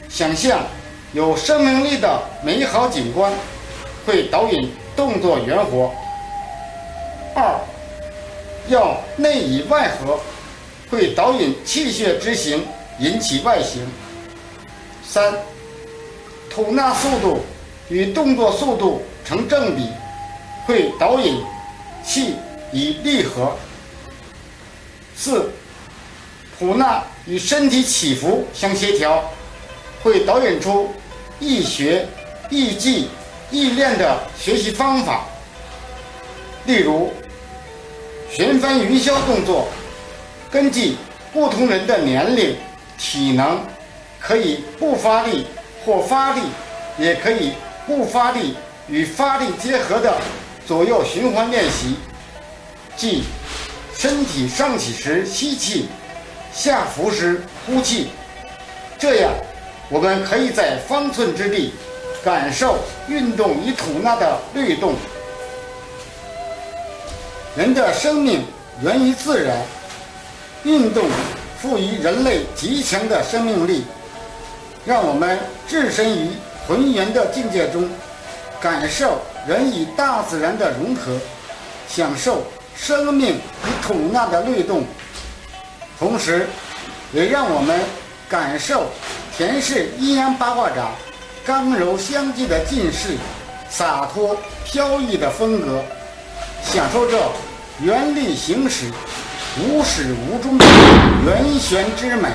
想象有生命力的美好景观，会导引动作圆活。2. 要内以外合，会导引气血之行，引起外形。3. 吐纳速度与动作速度成正比，会导引气以力合。4. 吐纳与身体起伏相协调，会导引出易学、易记、易练的学习方法。例如旋翻云霄动作，根据不同人的年龄、体能，可以不发力或发力，也可以不发力与发力结合的左右循环练习，即身体上起时吸气，下浮时呼气。这样我们可以在方寸之地感受运动与吐纳的律动。人的生命源于自然，运动赋予人类极强的生命力，让我们置身于浑圆的境界中，感受人与大自然的融合，享受生命与吐纳的律动，同时也让我们感受田氏阴阳八卦掌刚柔相济的劲势，洒脱飘逸的风格，享受这原力行使、无始无终的圆旋之美。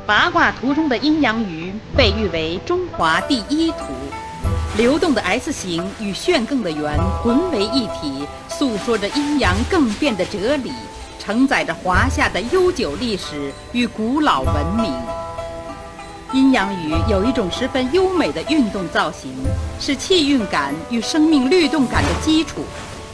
八卦图中的阴阳鱼被誉为中华第一图，流动的 S 形与旋更的圆混为一体，诉说着阴阳更变的哲理，承载着华夏的悠久历史与古老文明。阴阳鱼有一种十分优美的运动造型，是气运感与生命律动感的基础，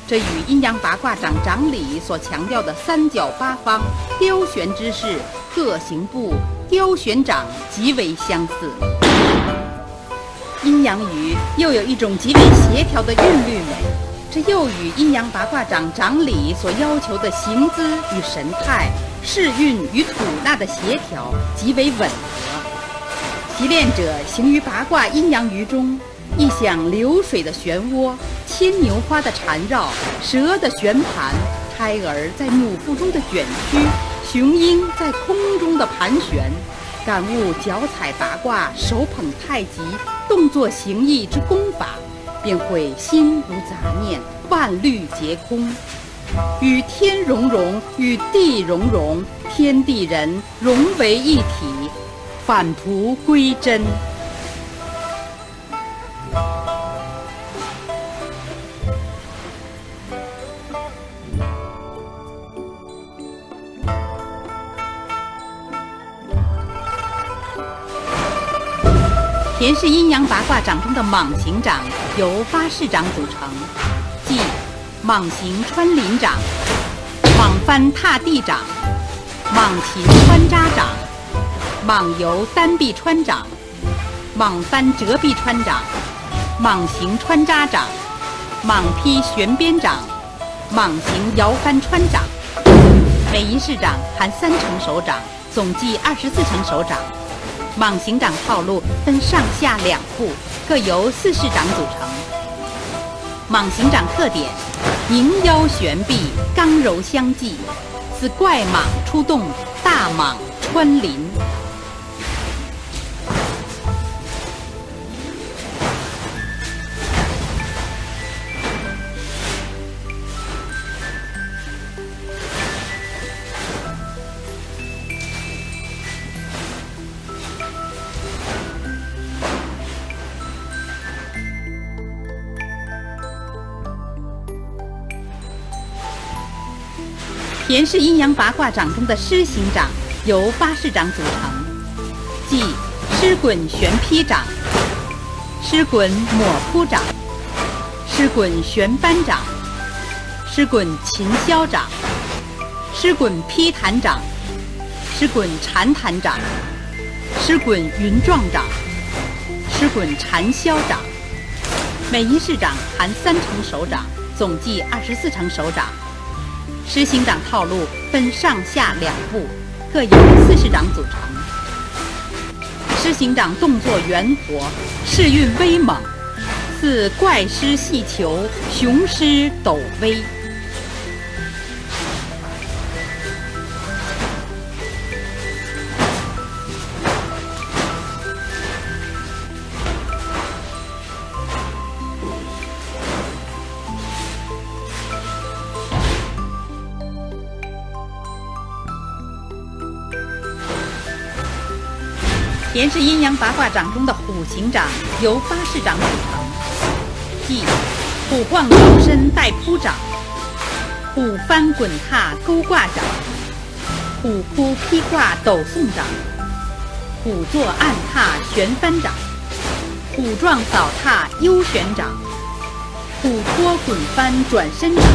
这与阴阳八卦掌掌理所强调的三角八方、雕旋之势、鹤行步、雕旋掌极为相似。阴阳鱼又有一种极为协调的韵律美，这又与阴阳八卦掌掌理所要求的行姿与神态、势韵与吐纳的协调极为吻合。习练者行于八卦阴阳鱼中，一想流水的漩涡，牵牛花的缠绕，蛇的旋盘，胎儿在母腹中的卷曲，雄鹰在空中的盘旋，感悟脚踩八卦，手捧太极，动作形意之功法，便会心无杂念，万虑皆空。与天融融，与地融融，天地人融为一体，返璞归真。田氏阴阳八卦掌中的蟒行掌由8式掌组成，即蟒行穿林掌、蟒翻踏地掌、蟒擒穿扎掌、蟒游单臂穿掌、蟒翻折臂穿掌、蟒行穿扎掌、蟒劈旋鞭掌、蟒行摇翻穿掌。每一式掌含3成手掌，总计24成手掌。蟒行掌套路分上下2步，各由4式掌组成。蟒行掌特点：凝腰旋臂，刚柔相济，似怪蟒出动，大蟒穿林。田氏阴阳八卦掌中的狮行掌由8式掌组成，即狮滚旋劈掌、狮滚抹扑掌、狮滚旋扳掌、狮滚擒削掌、狮滚劈弹掌、狮滚缠弹掌、狮滚云状掌、狮滚缠削掌。每一式掌含3成手掌，总计24成手掌。狮行掌套路分上下2步，各由4式掌组成。狮行掌动作圆活，势韵威猛，似怪狮戏裘，雄狮抖威。田氏阴阳八卦掌中的虎行掌由8式掌组成，即虎晃摇身带扑掌、虎翻滚踏勾挂掌、虎扑劈挂抖送掌、虎坐按踏旋翻掌、虎撞扫踏悠旋掌、虎托滚翻转身掌、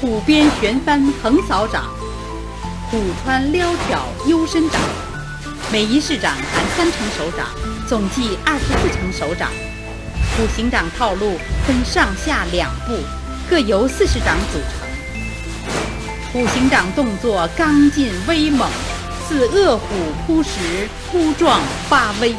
虎鞭旋翻横扫掌、虎穿撩挑幽身掌。每一式掌含3成手掌，总计24成手掌。虎行掌套路分上下2步，各由4式掌组成。虎行掌动作刚劲威猛，似恶虎扑食，扑撞发威。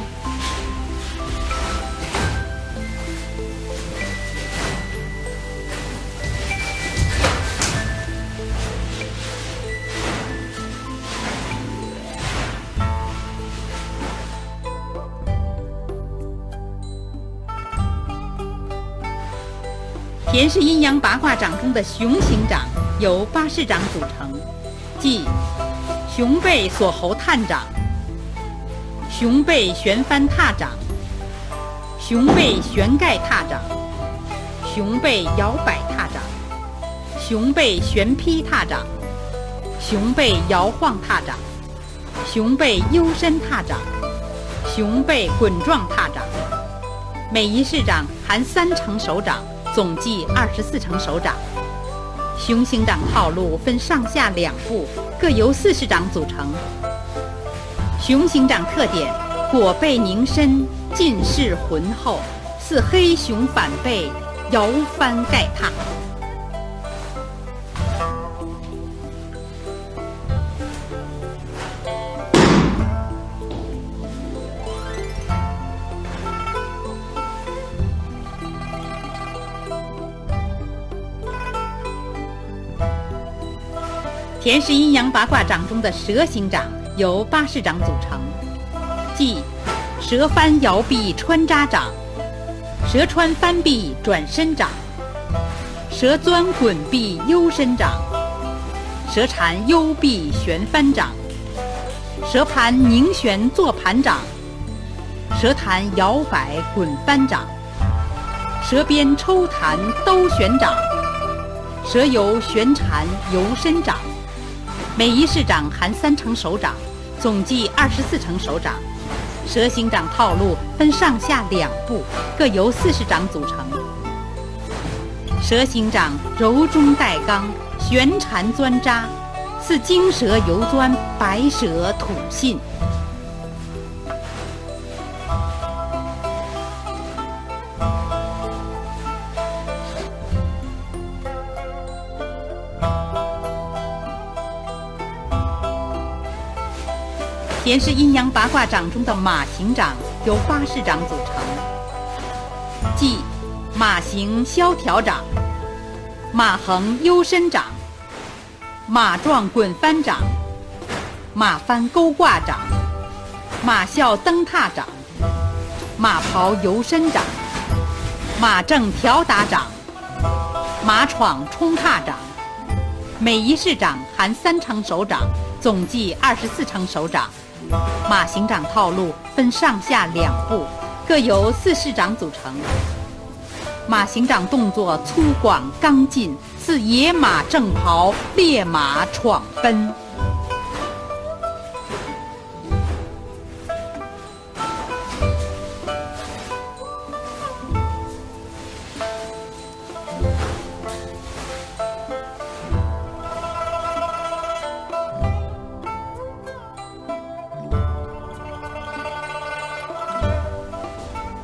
田氏阴阳八卦掌中的熊行掌由8式掌组成，即熊背锁喉探掌、熊背旋翻踏掌、熊背旋盖踏掌、熊背摇摆踏掌、熊背旋劈踏掌、熊背摇晃踏掌、熊背幽身踏掌、熊背滚撞踏掌。每一式掌含3成手掌，总计24成手掌。熊行掌套路分上下2步，各由4式掌组成。熊行掌特点：裹背凝身，尽势浑厚，似黑熊反背，摇翻盖踏。田氏阴阳八卦掌中的蛇形掌由8式掌组成，即蛇翻摇臂穿扎掌、蛇穿翻臂转身掌、蛇钻滚臂幽身掌、蛇缠幽臂旋翻掌、蛇盘拧旋坐盘掌、蛇弹摇摆滚翻掌、蛇鞭抽弹兜旋掌、蛇游旋缠游身掌。每一式掌含3成手掌，总计24成手掌。蛇形掌套路分上下2步，各由4式掌组成。蛇形掌柔中带刚，旋缠钻扎，似金蛇游钻，白蛇吐信。田氏阴阳八卦掌中的马形掌由8式掌组成，即马形萧条掌、马横幽身掌、马状滚翻掌、马翻勾挂掌、马啸蹬踏掌、马刨游身掌、马正条打掌、马闯冲踏掌。每一式掌含3成手掌，总计24成手掌。马形掌套路分上下2步，各由4式掌组成。马形掌动作粗犷刚劲，似野马正刨，烈马闯奔。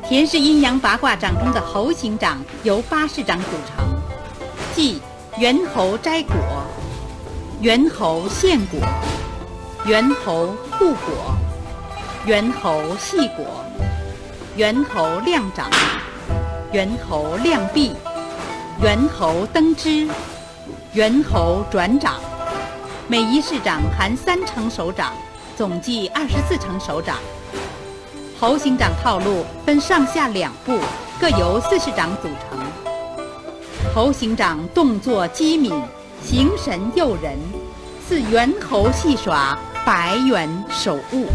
田氏阴阳八卦掌中的猴形掌由8式掌组成，即猿猴摘果、猿猴献果、猿猴护果、猿猴系果、猿猴亮掌、猿猴亮臂、猿猴蹬枝、猿猴转掌。每一式掌含3成手掌，总计24成手掌。猴形掌套路分上下2步，各由4式掌组成。猴形掌动作机敏，形神诱人，似猿猴戏耍，百猿手物。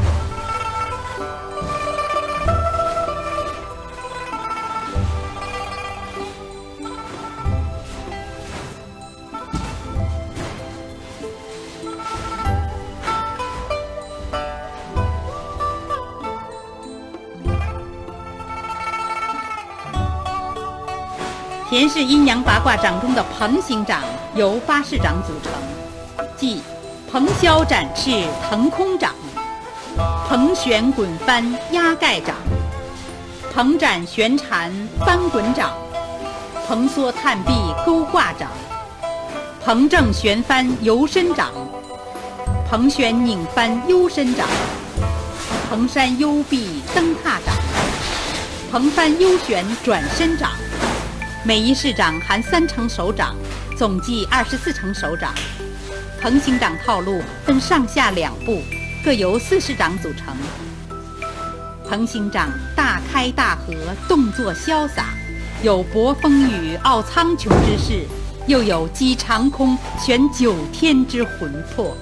田氏阴阳八卦掌中的鹏形掌由8式掌组成，即鹏霄展翅腾空掌、鹏旋滚翻压盖掌、鹏展旋缠翻滚掌、鹏缩探臂勾挂掌、鹏正旋翻游身掌、鹏旋拧翻幽身掌、鹏山幽臂蹬踏掌、鹏翻幽旋转身掌。每一式掌含3成手掌，总计24成手掌。鹏形掌套路分上下2步，各由4式掌组成。鹏形掌大开大合，动作潇洒，有搏风雨、傲苍穹之势，又有击长空、悬9天之魂魄。